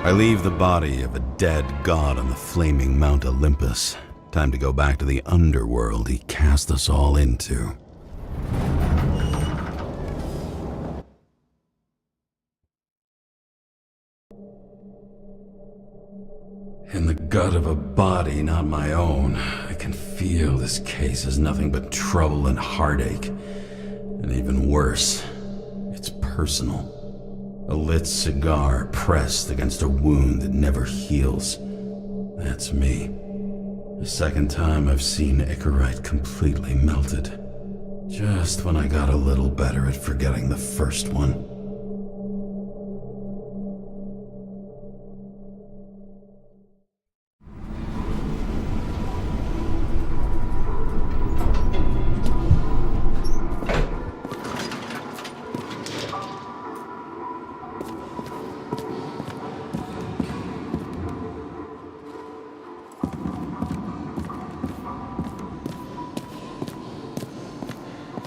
Speaker 8: I leave the body of a dead god on the flaming Mount Olympus. Time to go back to the underworld he cast us all into. In the gut of a body not my own, I can feel this case is nothing but trouble and heartache. And even worse, it's personal. A lit cigar pressed against a wound that never heals. That's me. The second time I've seen Icarite completely melted. Just when I got a little better at forgetting the first one.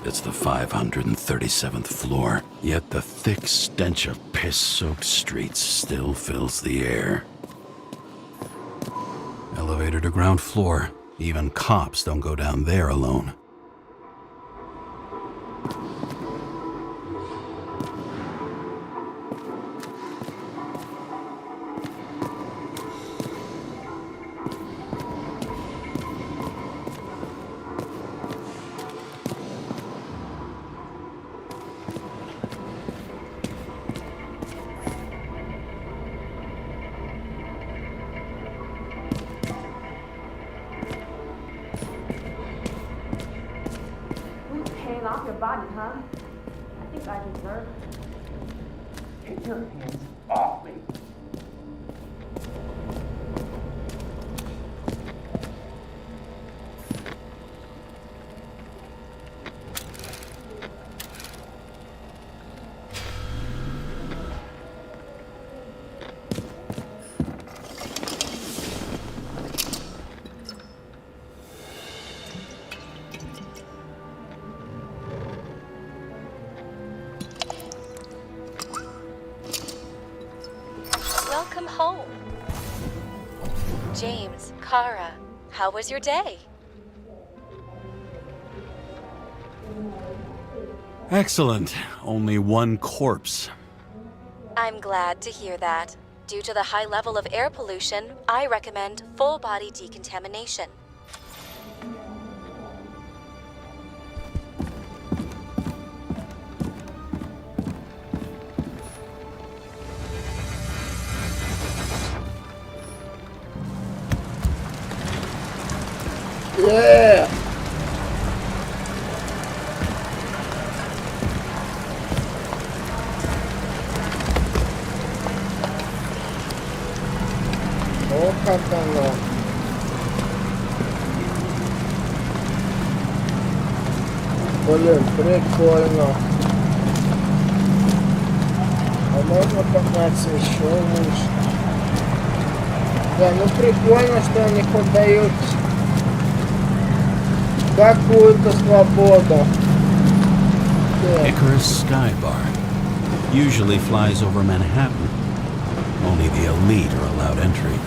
Speaker 8: It's the 537th floor, yet the thick stench of piss-soaked streets still fills the air. Elevator to ground floor. Even cops don't go down there alone.
Speaker 9: Off your body, huh? I think I deserve it. Get your hands off me.
Speaker 2: Welcome home. James, Kara, how was your day?
Speaker 8: Excellent. Only one corpse.
Speaker 2: I'm glad to hear that. Due to the high level of air pollution, I recommend full body decontamination.
Speaker 1: Yeah! О, как оно! Блин, прикольно. А можно подняться еще выше? Да, ну прикольно, что они хоть дают какую-то свободу.
Speaker 8: Icarus Sky Bar. Usually flies over Manhattan. Only the elite are allowed entry.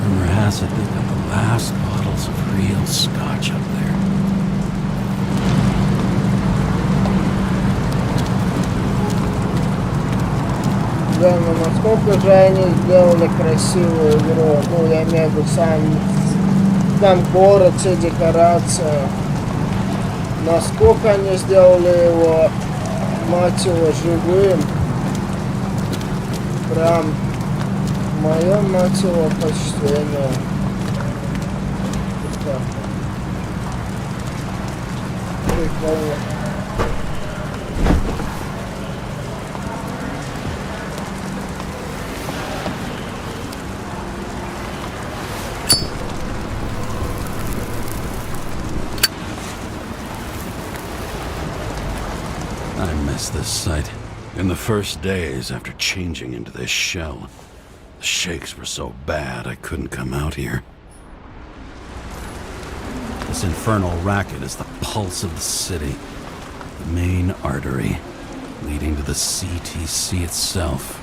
Speaker 8: Rumor has it they've got the last bottles of real scotch up there.
Speaker 1: Да, но насколько же они сделали красивую игру. Ну, я имею в виду сам город, все декорации. Насколько они сделали его, мать его, живым. Прям мое, мать его, почтение. Прикольно.
Speaker 8: I miss this site. In the first days after changing into this shell, the shakes were so bad I couldn't come out here. This infernal racket is the pulse of the city, the main artery leading to the CTC itself.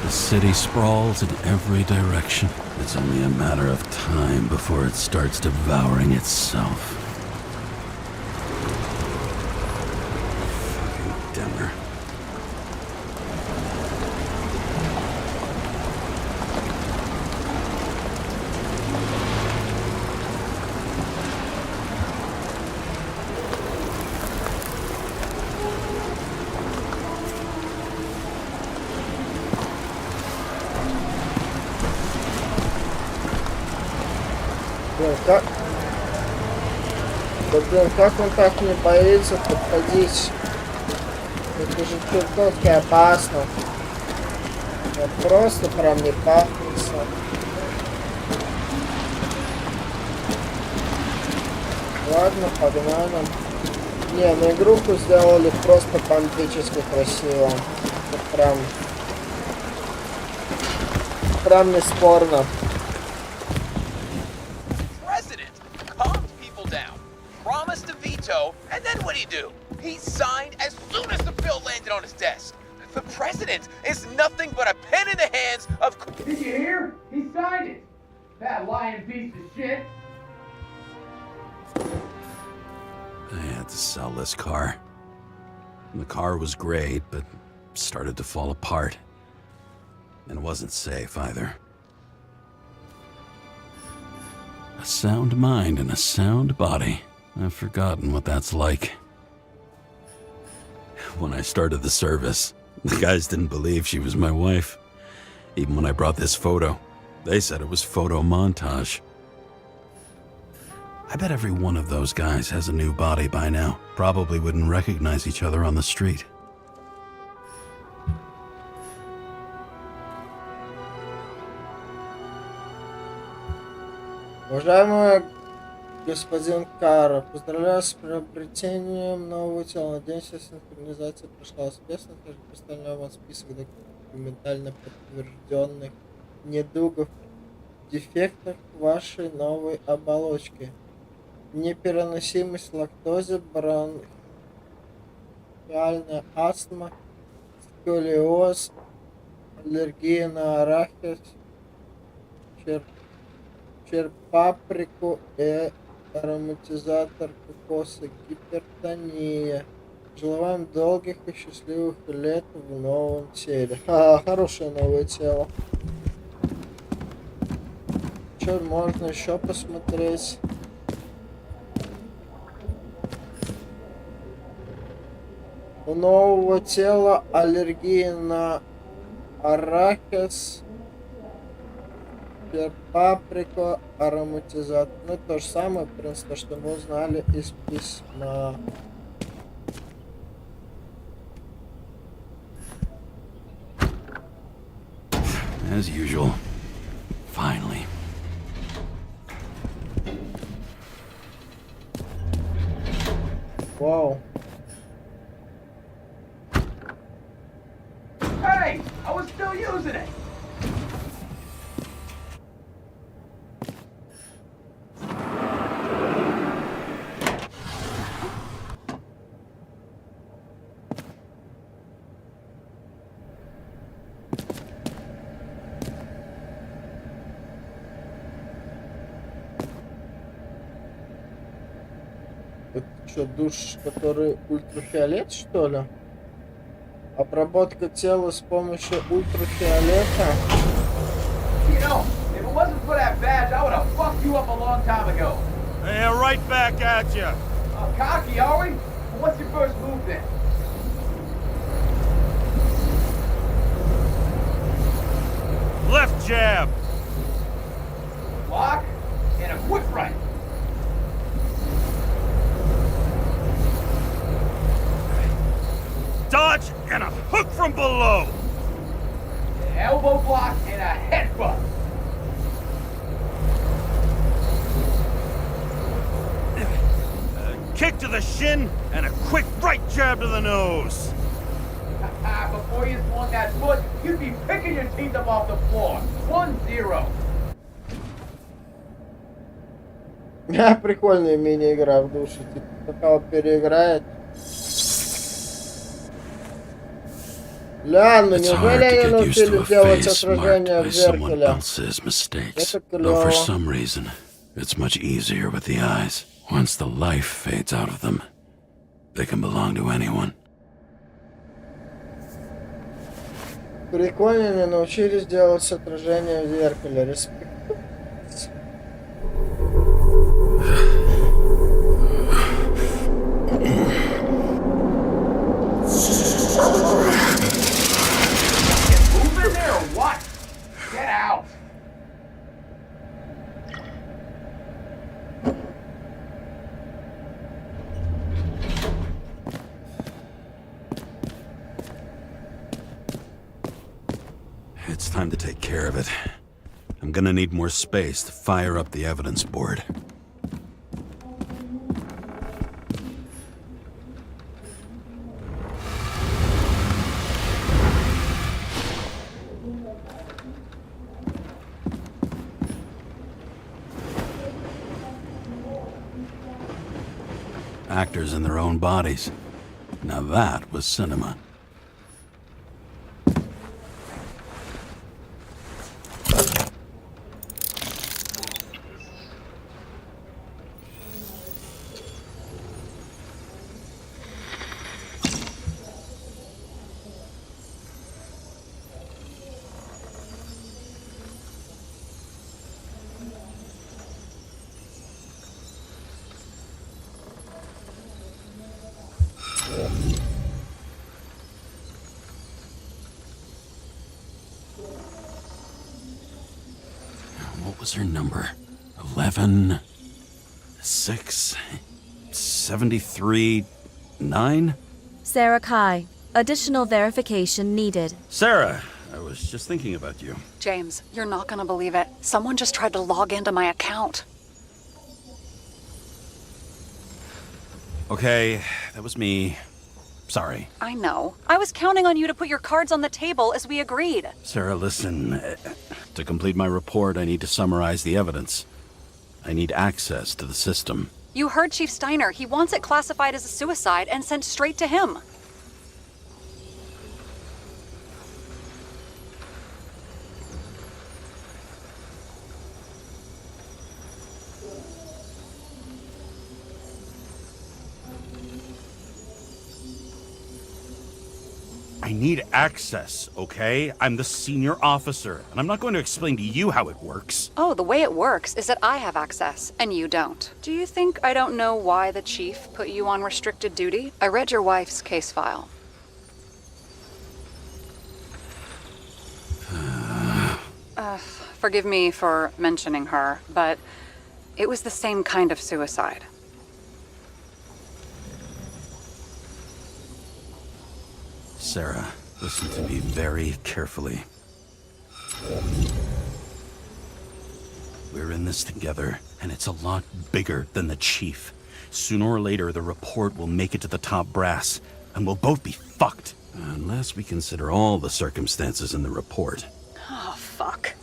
Speaker 8: The city sprawls in every direction. It's only a matter of time before it starts devouring itself. Denver.
Speaker 1: Блин, как... Да, блин, как он так не боится подходить? Это же чертовски опасно. Вот просто прям не пахнется. Ладно, погнали. Не, ну игруху сделали просто бомбически красиво. Это прям не спорно.
Speaker 6: Promised to veto, and then what'd he do? He signed as soon as the bill landed on his desk. The president is nothing but a pen in the hands of...
Speaker 10: Did you hear? He signed it. That lying piece of shit.
Speaker 8: I had to sell this car. The car was great, but started to fall apart. And wasn't safe either. A sound mind and a sound body. I've forgotten what that's like. When I started the service, the guys didn't believe she was my wife. Even when I brought this photo, they said it was photo montage. I bet every one of those guys has a new body by now. Probably wouldn't recognize each other on the street.
Speaker 1: Уважаемый господин Каро, поздравляю с приобретением нового тела. Надеюсь, синхронизация прошла успешно. Также представляю вам список документально подтвержденных недугов, дефектов вашей новой оболочки. Непереносимость лактозы, бронхиальная астма, сколиоз, аллергия на арахис, черпаприку и ароматизатор кокоса, гипертония. Желаю вам долгих и счастливых лет в новом теле. Хорошее новое тело. Что можно еще посмотреть? У нового тела аллергия на арахис, паприку, ароматизатор. Ну, то же самое, в принципе, что мы узнали из письма.
Speaker 8: As usual. Finally.
Speaker 1: Wow.
Speaker 10: Hey, I was still using it.
Speaker 1: Это что, душ, который ультрафиолет, что ли? Обработка тела с помощью ультрафиолета?
Speaker 10: You know, if it wasn't for that badge, I would have fucked you up a long time ago.
Speaker 4: Yeah, right back at you.
Speaker 10: Cocky, are we? Well, what's your first move then?
Speaker 4: Left jab.
Speaker 10: Block and a quick right.
Speaker 4: Dodge and a hook from below.
Speaker 10: Elbow block and a headbutt.
Speaker 4: Kick to the shin and a quick right jab to the nose.
Speaker 10: Before you swung that foot, you'd be picking your teeth up off the floor. 1-0.
Speaker 1: Прикольная мини-игра в душе. Типа, пока он переиграет. Ля, ну неужели они научились делать отражение в зеркале? Это клево.
Speaker 8: For some reason, it's much easier with the eyes. Once the life fades out of them, they can belong to anyone.
Speaker 1: Прикольно они научились делать отражение в зеркале. Респект.
Speaker 10: Move in there or what? Get out.
Speaker 8: It's time to take care of it. I'm gonna need more space to fire up the evidence board. Actors in their own bodies. Now that was cinema. What was her number? 11, 6, 73, 9?
Speaker 2: Sarah Kai. Additional verification needed.
Speaker 8: Sarah, I was just thinking about you.
Speaker 7: James, you're not gonna believe it. Someone just tried to log into my account.
Speaker 8: Okay, that was me. Sorry.
Speaker 7: I know. I was counting on you to put your cards on the table as we agreed.
Speaker 8: Sarah, listen. To complete my report, I need to summarize the evidence. I need access to the system.
Speaker 7: You heard Chief Steiner. He wants it classified as a suicide and sent straight to him.
Speaker 4: I need access, okay? I'm the senior officer, and I'm not going to explain to you how it works.
Speaker 7: Oh, the way it works is that I have access, and you don't. Do you think I don't know why the chief put you on restricted duty? I read your wife's case file. Forgive me for mentioning her, but it was the same kind of suicide.
Speaker 8: Sarah, listen to me very carefully. We're in this together, and it's a lot bigger than the chief. Sooner or later, the report will make it to the top brass, and we'll both be fucked. Unless we consider all the circumstances in the report.
Speaker 7: Oh, fuck.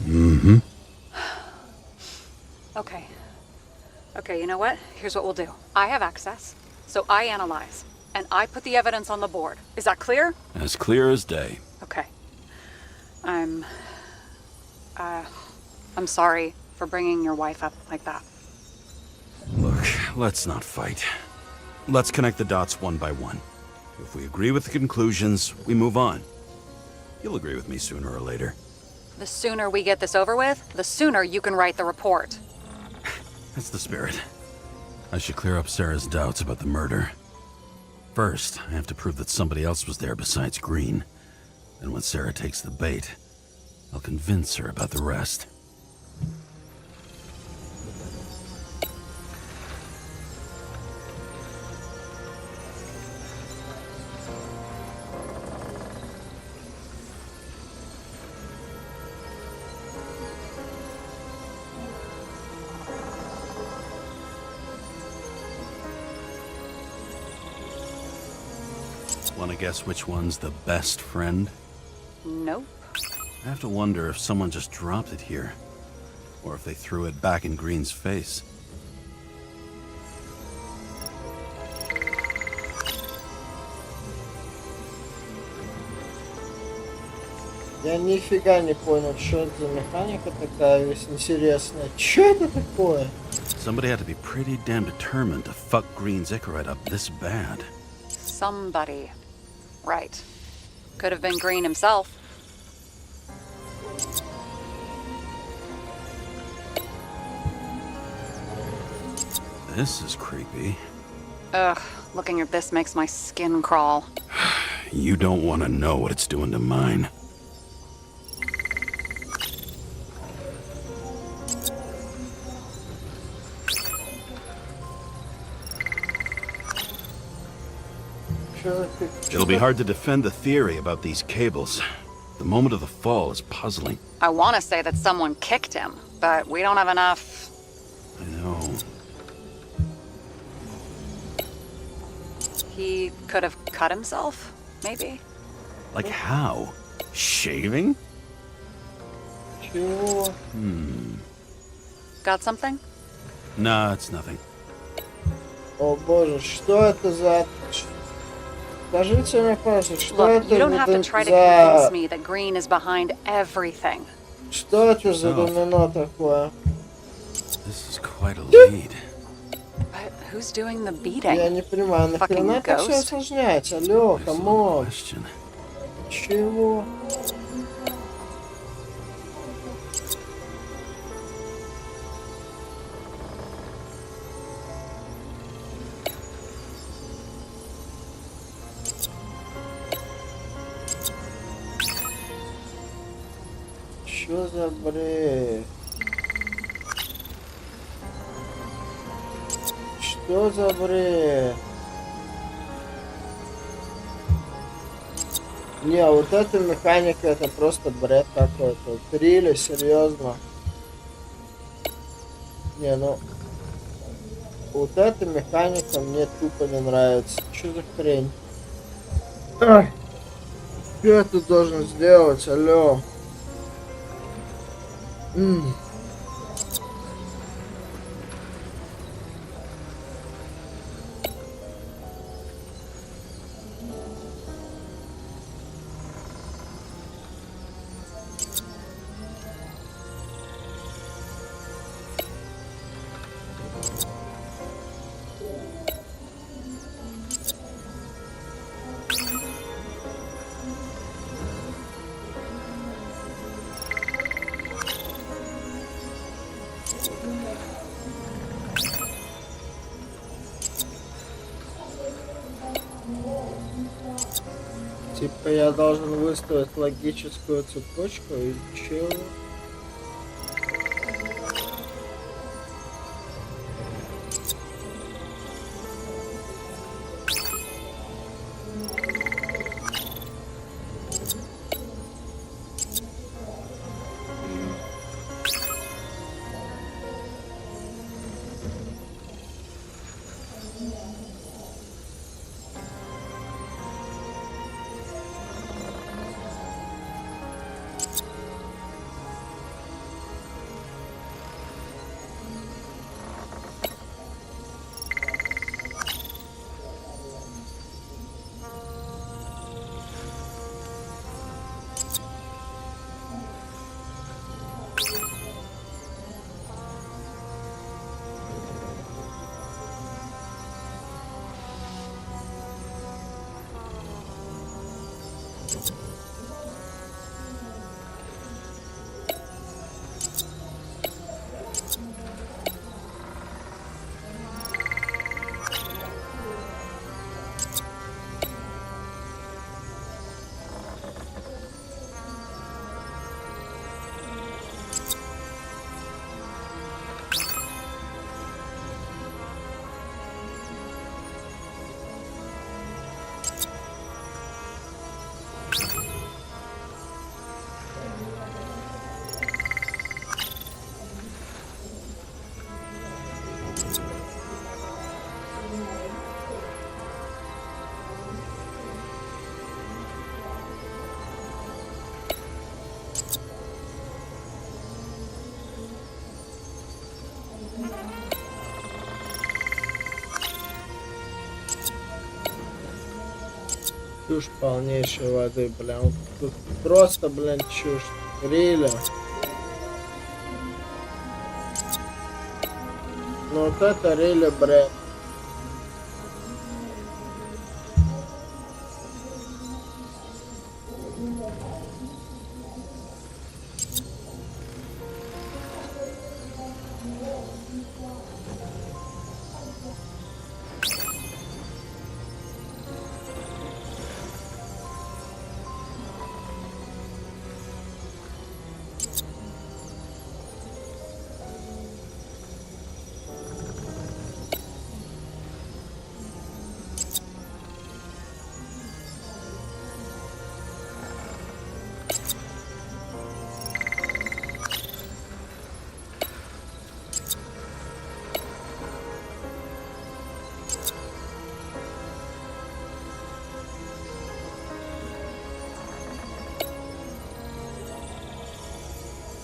Speaker 8: Mm-hmm.
Speaker 7: Okay, you know what? Here's what we'll do. I have access, so I analyze. and I put the evidence on the board. Is that clear?
Speaker 8: As clear as day.
Speaker 7: Okay. I'm sorry for bringing your wife up like that.
Speaker 4: Look, let's not fight. Let's connect the dots one by one. If we agree with the conclusions, we move on. You'll agree with me sooner or later.
Speaker 7: The sooner we get this over with, the sooner you can write the report.
Speaker 4: That's the spirit. I should clear up Sarah's doubts about the murder. First, I have to prove that somebody else was there besides Green. And when Sarah takes the bait, I'll convince her about the rest. Want to guess which one's the best friend?
Speaker 7: Nope.
Speaker 4: I have to wonder if someone just dropped it here, or if they threw it back in Green's face.
Speaker 1: Я нифига не понял, что это за механика такая весь интересная. Что это такое?
Speaker 4: Somebody had to be pretty damn determined to fuck Green's Icarite up this bad.
Speaker 7: Somebody. Right. Could have been Green himself.
Speaker 4: This is creepy.
Speaker 7: Ugh, looking at this makes my skin crawl.
Speaker 4: You don't want to know what it's doing to mine. It'll be hard to defend the theory about these cables. The moment of the fall is puzzling.
Speaker 7: I want to say that someone kicked him, but we don't have enough.
Speaker 4: I know.
Speaker 7: He could have cut himself, maybe?
Speaker 4: Like how? Shaving?
Speaker 1: Чего?
Speaker 7: Got something?
Speaker 4: Nah, it's nothing.
Speaker 1: О боже, что это за... Скажите мне, пожалуйста, что
Speaker 7: Look,
Speaker 1: это
Speaker 7: you don't have to try to convince me that Green is behind everything.
Speaker 1: Что это за домино такое?
Speaker 4: This is quite a lead.
Speaker 7: But who's doing the beating?
Speaker 1: Я не понимаю, нахрена это все осложнять? Алло, камон. Чего? Что за бред? Что за бред? Не, вот эта механика, это просто бред какой-то. Трили, серьезно. Не, ну... Вот эта механика мне тупо не нравится. Что за хрень? Ах, что я тут должен сделать? Алло. Типа я должен выставить логическую цепочку и чего? Чушь полнейшей воды, бля. Тут просто, блин, чушь. Рили. Ну вот это рили, бред.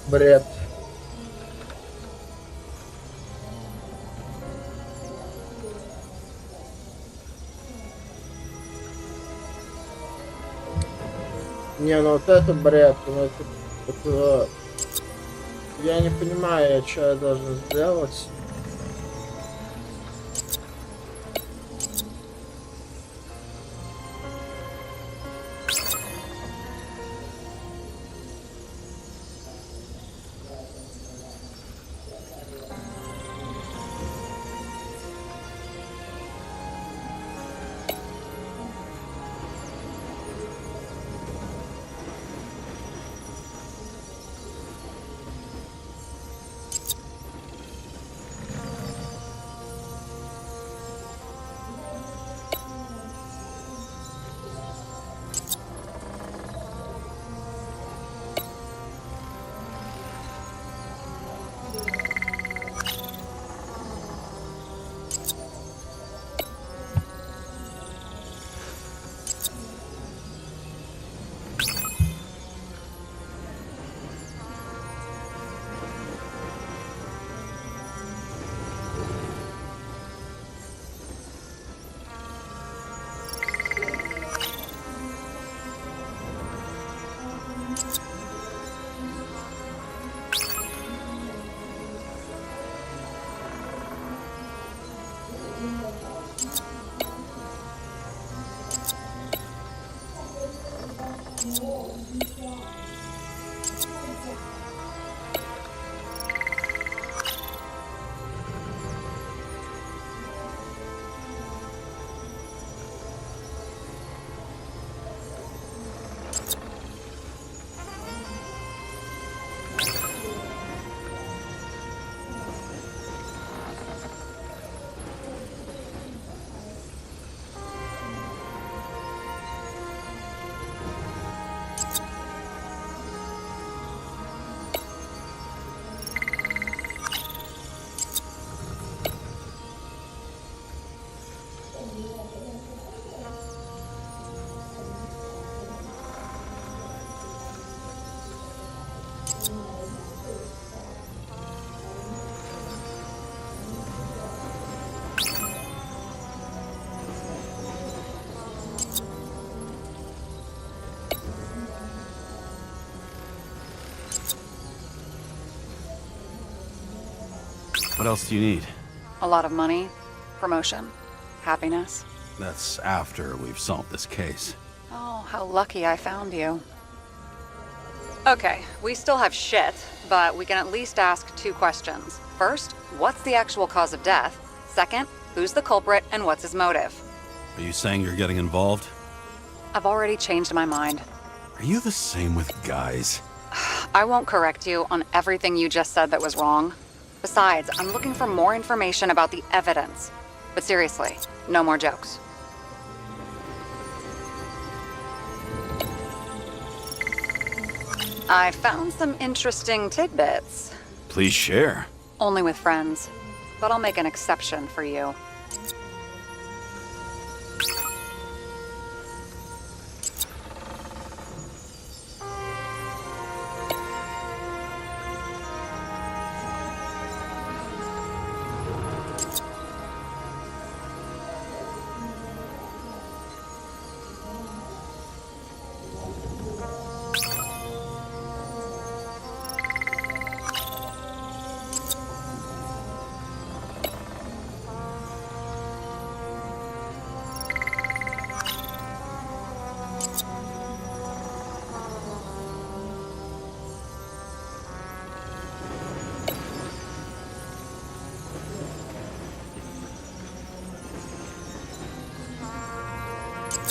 Speaker 1: Бред. Не, ну вот это бред. Ну, это, я не понимаю, что я должен сделать.
Speaker 4: What else do you need?
Speaker 7: A lot of money, promotion, happiness.
Speaker 4: That's after we've solved this case.
Speaker 7: Oh, how lucky I found you. Okay, we still have shit, but we can at least ask 2 questions. First, what's the actual cause of death? Second, who's the culprit and what's his motive?
Speaker 4: Are you saying you're getting involved?
Speaker 7: I've already changed my mind.
Speaker 4: Are you the same with guys?
Speaker 7: I won't correct you on everything you just said that was wrong. Besides, I'm looking for more information about the evidence. But seriously, no more jokes. I found some interesting tidbits.
Speaker 4: Please share.
Speaker 7: Only with friends. But I'll make an exception for you.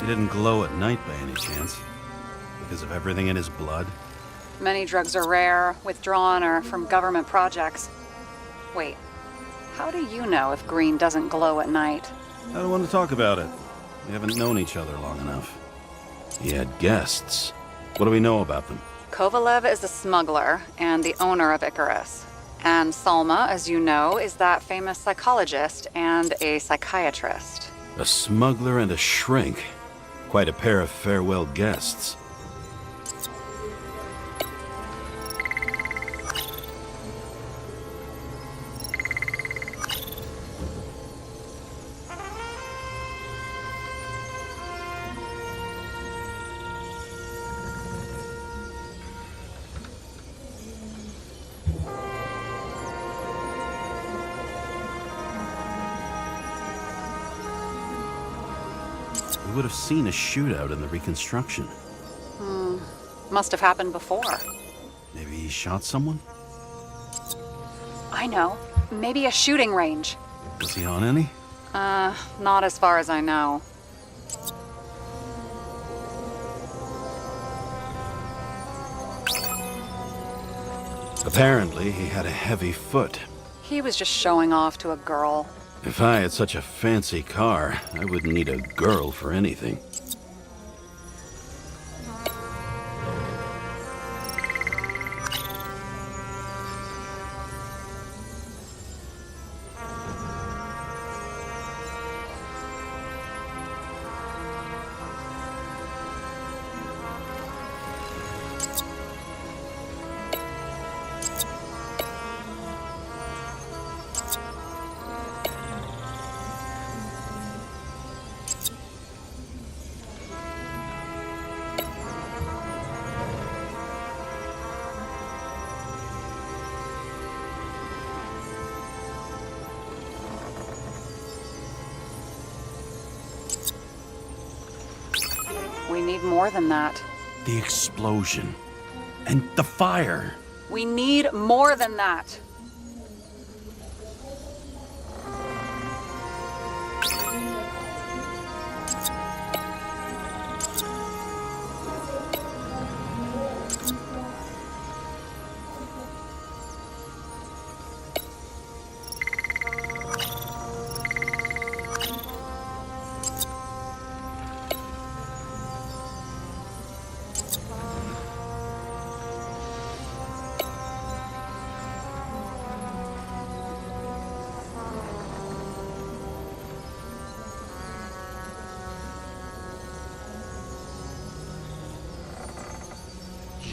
Speaker 4: He didn't glow at night by any chance? Because of everything in his blood?
Speaker 7: Many drugs are rare, withdrawn, or from government projects. Wait, how do you know if green doesn't glow at night?
Speaker 4: I don't want to talk about it. We haven't known each other long enough. He had guests. What do we know about them?
Speaker 7: Kovalev is a smuggler and the owner of Icarus. And Salma, as you know, is that famous psychologist and a psychiatrist.
Speaker 4: A smuggler and a shrink. Quite a pair of farewell guests. We would have seen a shootout in the reconstruction.
Speaker 7: Must have happened before.
Speaker 4: Maybe he shot someone?
Speaker 7: I know. Maybe a shooting range.
Speaker 4: Was he on any?
Speaker 7: Not as far as I know.
Speaker 4: Apparently, he had a heavy foot.
Speaker 7: He was just showing off to a girl.
Speaker 4: If I had such a fancy car, I wouldn't need a girl for anything.
Speaker 7: We need more than that.
Speaker 4: The explosion. And the fire.
Speaker 7: We need more than that.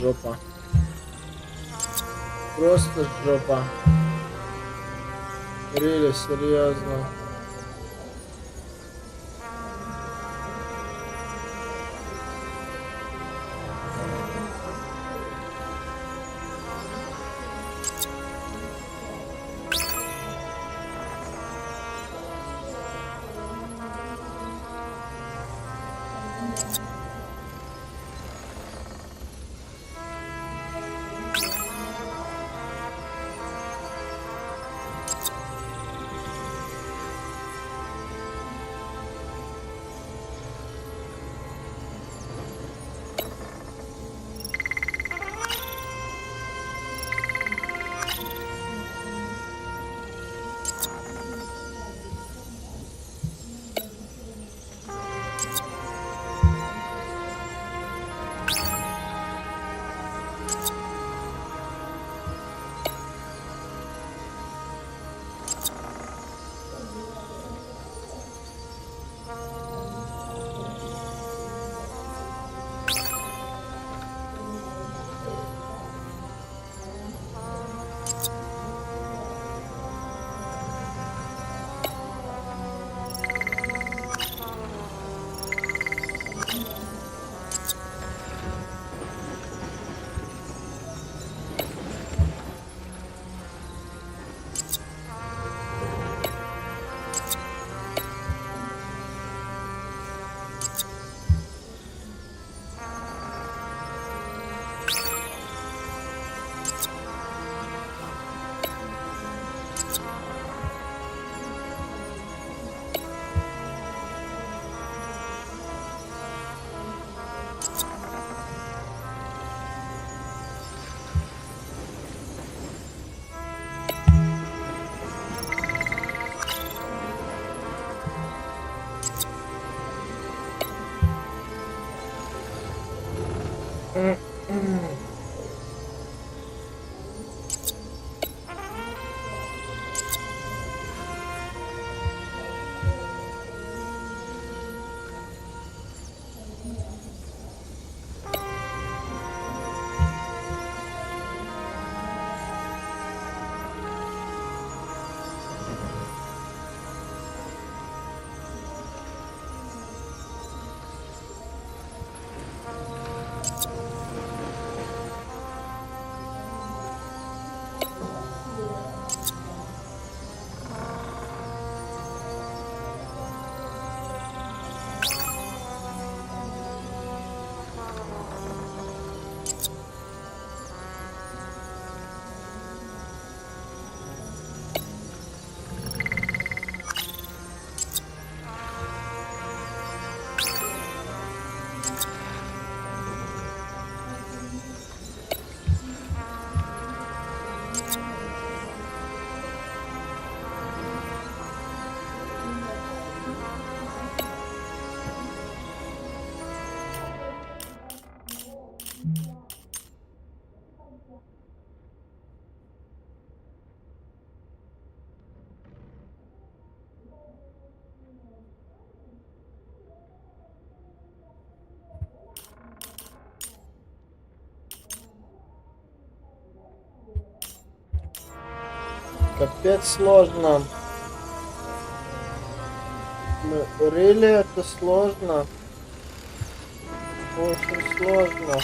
Speaker 1: Жопа. Просто жопа. Really, серьезно. Капец сложно. Really, это сложно. Очень сложно.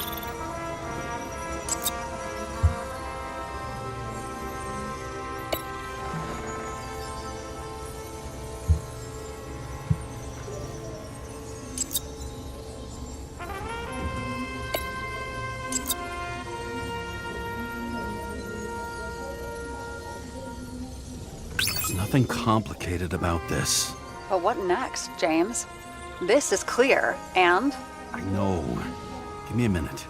Speaker 4: There's nothing complicated about this.
Speaker 7: But what next, James? This is clear, and
Speaker 4: I know. Give me a minute.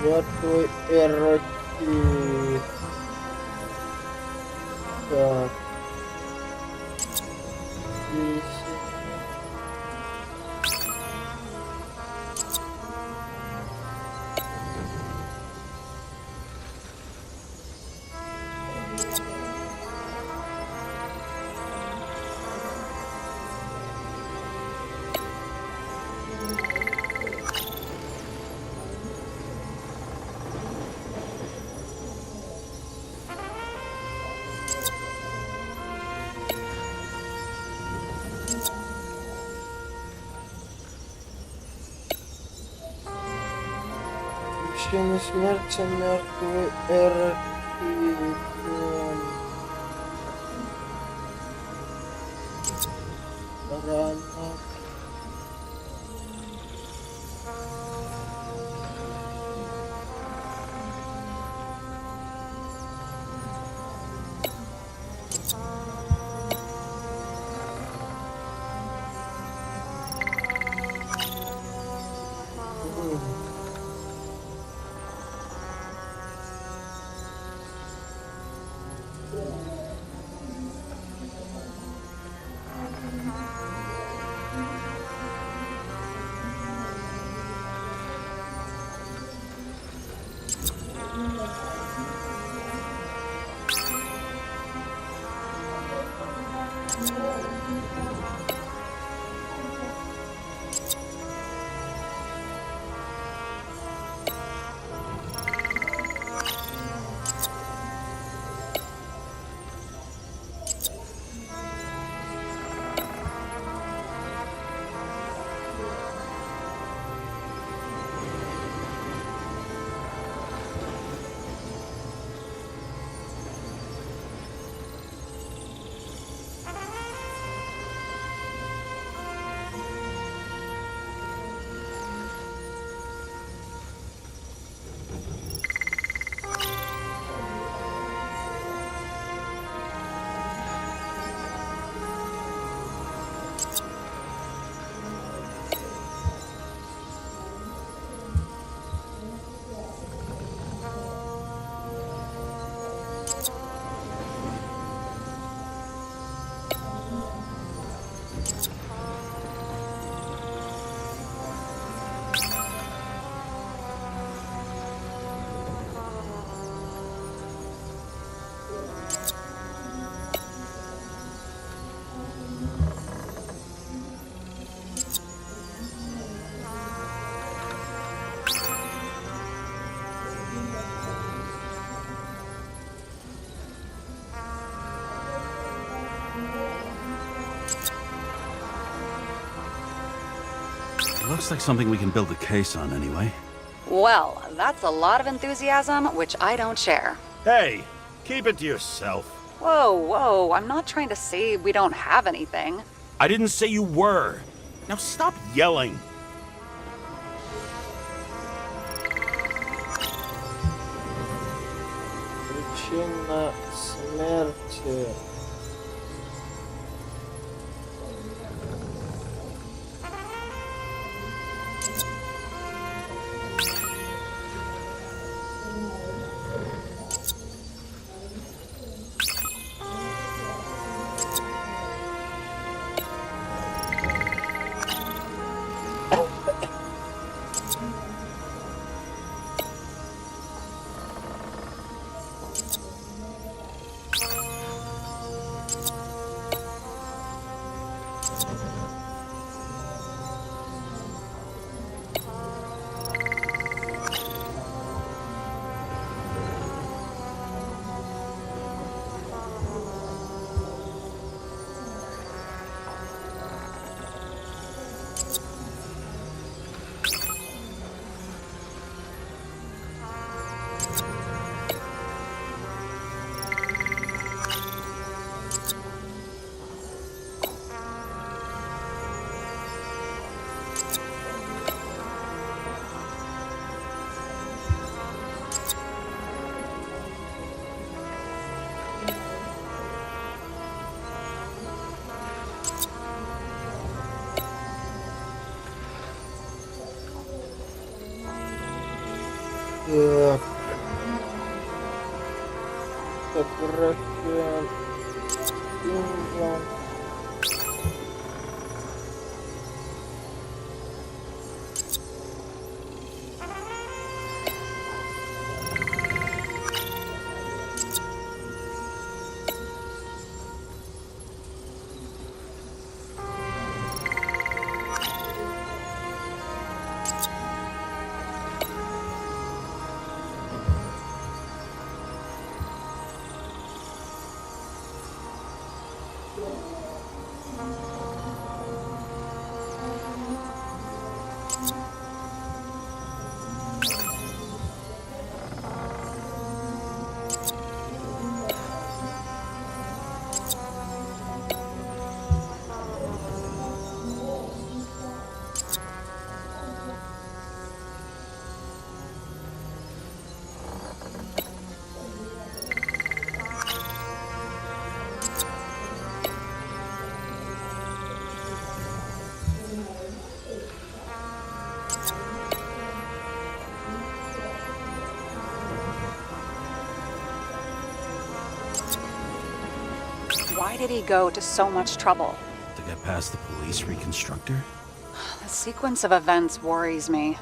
Speaker 1: Мертвый эротик. Так. Здесь. Причина смерти мертвый эротик. Рано.
Speaker 4: Looks like something we can build a case on anyway.
Speaker 7: Well, that's a lot of enthusiasm, which I don't share.
Speaker 4: Hey, keep it to yourself.
Speaker 7: Whoa, whoa, I'm not trying to say we don't have anything.
Speaker 4: I didn't say you were. Now stop yelling.
Speaker 1: Причина смерти. Так. Фотография. Символ.
Speaker 7: Why did he go to so much trouble?
Speaker 4: To get past the police reconstructor?
Speaker 7: The sequence of events worries me.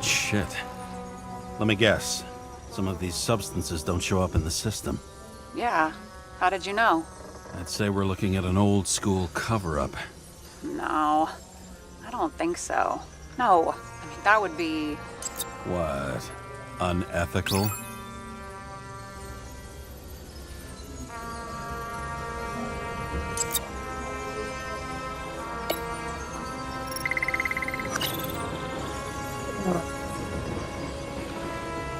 Speaker 4: Shit. Let me guess. Some of these substances don't show up in the system.
Speaker 7: Yeah. How did you know?
Speaker 4: I'd say we're looking at an old school cover-up.
Speaker 7: No. I don't think so. No. I mean, that would be...
Speaker 4: What? Unethical?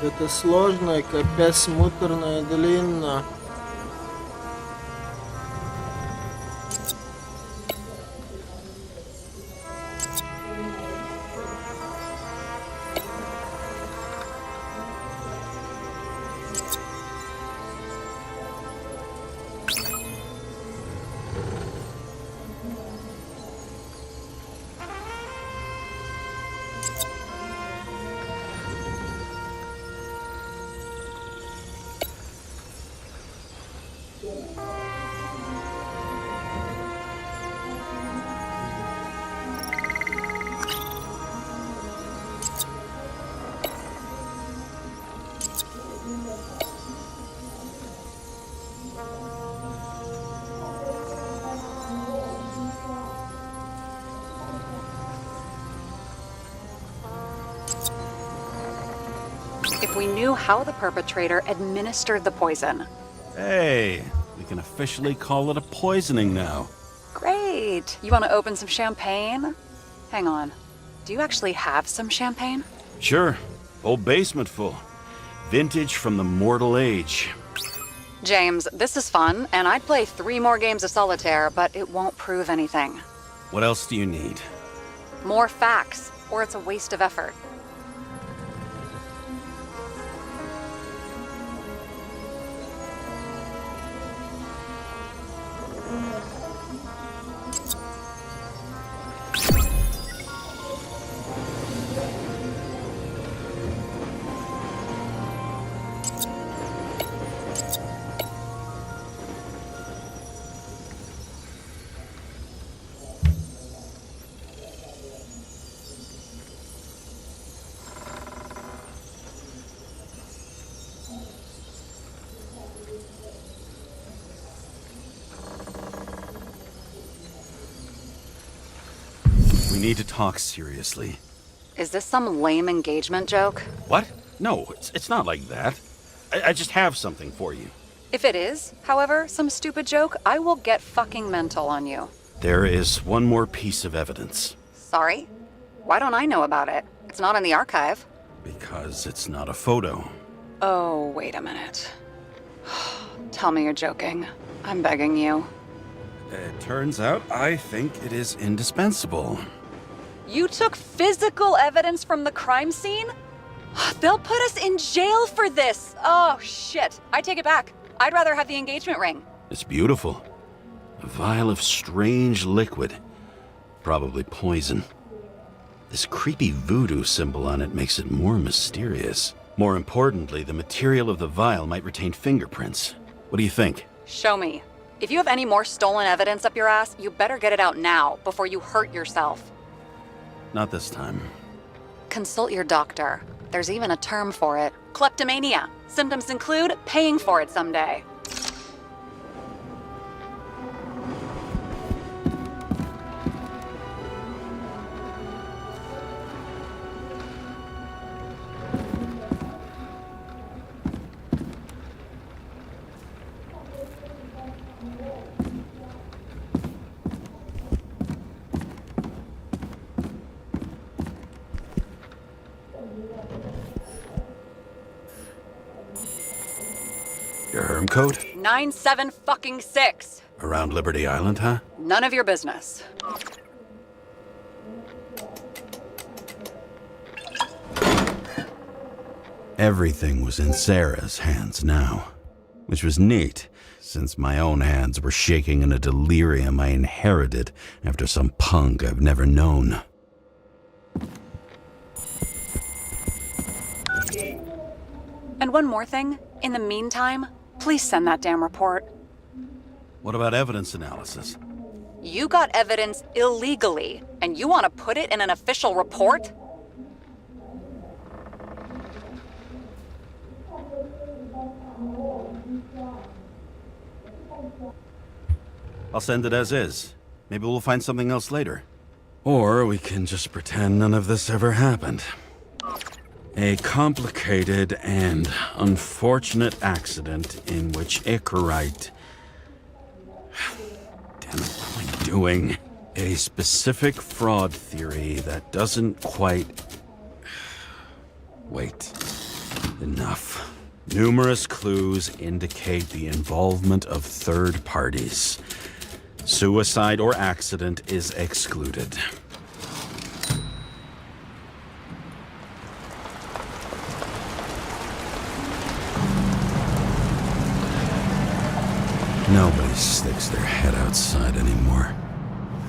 Speaker 1: Это сложно и капец муторно и длинно.
Speaker 7: if we knew how the perpetrator administered the poison.
Speaker 4: Hey, we can officially call it a poisoning now.
Speaker 7: Great. You want to open some champagne? Hang on. Do you actually have some champagne?
Speaker 4: Sure. Whole basement full. Vintage from the mortal age.
Speaker 7: James, this is fun, and I'd play 3 more games of solitaire, but it won't prove anything.
Speaker 4: What else do you need?
Speaker 7: More facts, or it's a waste of effort.
Speaker 4: We need to talk seriously.
Speaker 7: Is this some lame engagement joke?
Speaker 4: What? No, it's not like that. I just have something for you.
Speaker 7: If it is, however, some stupid joke, I will get fucking mental on you.
Speaker 4: There is one more piece of evidence.
Speaker 7: Sorry? Why don't I know about it? It's not in the archive.
Speaker 4: Because it's not a photo.
Speaker 7: Oh, wait a minute. Tell me you're joking. I'm begging you.
Speaker 4: It turns out I think it is indispensable.
Speaker 7: You took physical evidence from the crime scene? They'll put us in jail for this! Oh, shit. I take it back. I'd rather have the engagement ring.
Speaker 4: It's beautiful. A vial of strange liquid. Probably poison. This creepy voodoo symbol on it makes it more mysterious. More importantly, the material of the vial might retain fingerprints. What do you think?
Speaker 7: Show me. If you have any more stolen evidence up your ass, you better get it out now, before you hurt yourself.
Speaker 4: Not this time.
Speaker 7: Consult your doctor. There's even a term for it. Kleptomania. Symptoms include paying for it someday.
Speaker 4: Your herm code?
Speaker 7: 97-fucking-6.
Speaker 4: Around Liberty Island, huh?
Speaker 7: None of your business.
Speaker 8: Everything was in Sarah's hands now, which was neat, since my own hands were shaking in a delirium I inherited after some punk I've never known.
Speaker 7: And one more thing. In the meantime, please send that damn report.
Speaker 4: What about evidence analysis?
Speaker 7: You got evidence illegally, and you want to put it in an official report?
Speaker 4: I'll send it as is. Maybe we'll find something else later.
Speaker 8: Or we can just pretend none of this ever happened. A complicated and unfortunate accident in which Icarite... Damn it, what am I doing? A specific fraud theory that doesn't quite... Wait. Enough. Numerous clues indicate the involvement of third parties. Suicide or accident is excluded. Nobody sticks their head outside anymore.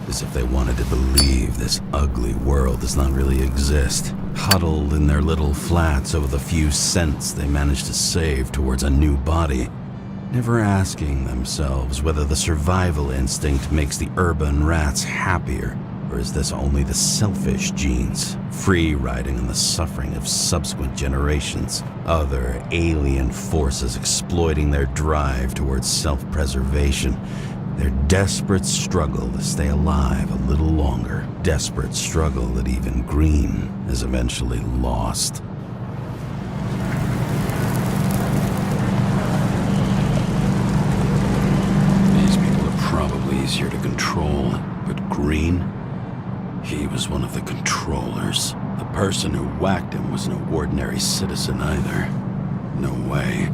Speaker 8: As if they wanted to believe this ugly world does not really exist. Huddled in their little flats over the few cents they managed to save towards a new body. Never asking themselves whether the survival instinct makes the urban rats happier, or is this only the selfish genes, free riding on the suffering of subsequent generations, other alien forces exploiting their drive towards self-preservation, their desperate struggle to stay alive a little longer, desperate struggle that even Green has eventually lost. was one of the controllers. The person who whacked him was no ordinary citizen either. No way.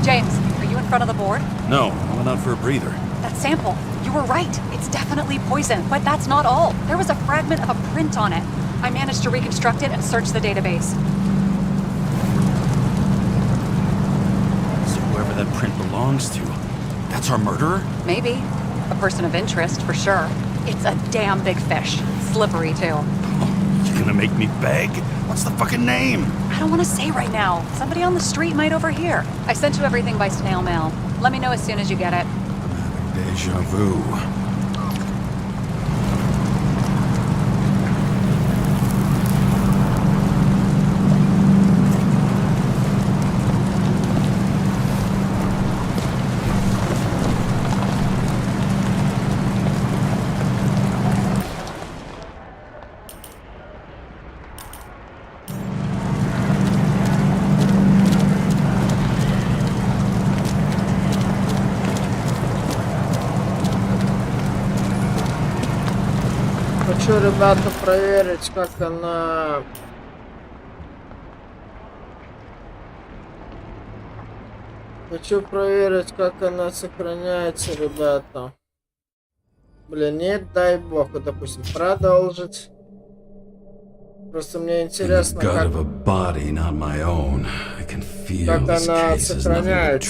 Speaker 7: James, are you in front of the board?
Speaker 4: No, I went out for a breather.
Speaker 7: That sample. You were right. It's definitely poison, but that's not all. There was a fragment of a print on it. I managed to reconstruct it and search the database.
Speaker 4: So whoever that print belongs to, that's our murderer?
Speaker 7: Maybe. A person of interest, for sure. It's a damn big fish. Slippery, too.
Speaker 4: Oh, you gonna make me beg? What's the fucking name?
Speaker 7: I don't want to say right now. Somebody on the street might overhear. I sent you everything by snail mail. Let me know as soon as you get it.
Speaker 8: Deja vu.
Speaker 1: Хочу, ребята, проверить, как она... Хочу проверить, как она сохраняется, ребята. Блин, нет, дай бог, вот, допустим, продолжить. Просто мне интересно, как она сохраняется.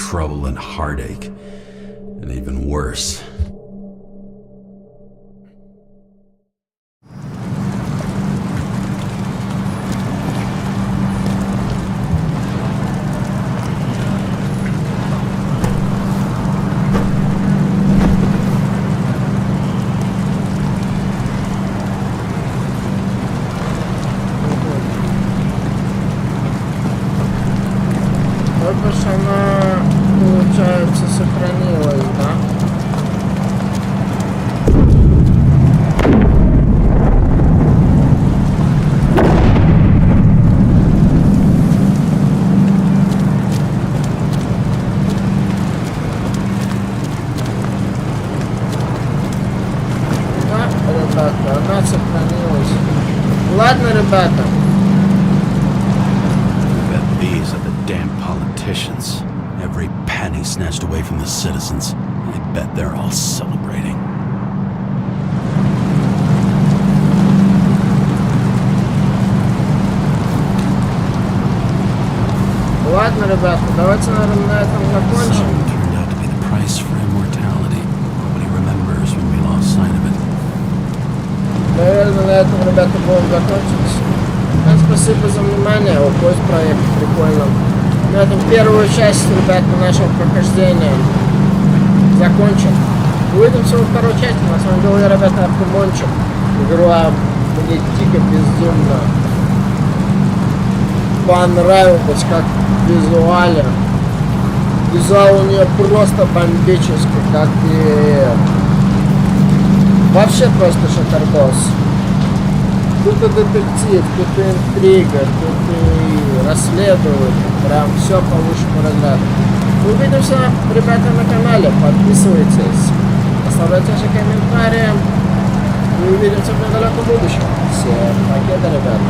Speaker 1: Она, получается, сохранилась, да? Да, ребята, она сохранилась. Ладно, ребята.
Speaker 8: Damn politicians. Every penny snatched away from the citizens. I bet they're all celebrating.
Speaker 1: Ладно, ребята, давайте, наверное, на этом закончим.
Speaker 8: Turned out to be the price for immortality. Nobody remembers when we lost sight of it.
Speaker 1: Наверное, на этом, ребята, будем закончить. Всем спасибо за внимание. О, поиск проект прикольно. На этом первую часть, ребята, нашего прохождения закончим. Увидимся во второй части. На самом деле, ребята, Artemonchik. Игра мне дико безумно понравилась, как визуально. Визуал у нее просто бомбический, как и... Вообще просто шикардос. Тут и детектив, тут и интрига, тут и расследование. Прям все по высшему разряду. Увидимся, ребята, на канале. Подписывайтесь, оставляйте ваши комментарии. И увидимся в недалеком будущем. Всем покеда, ребята.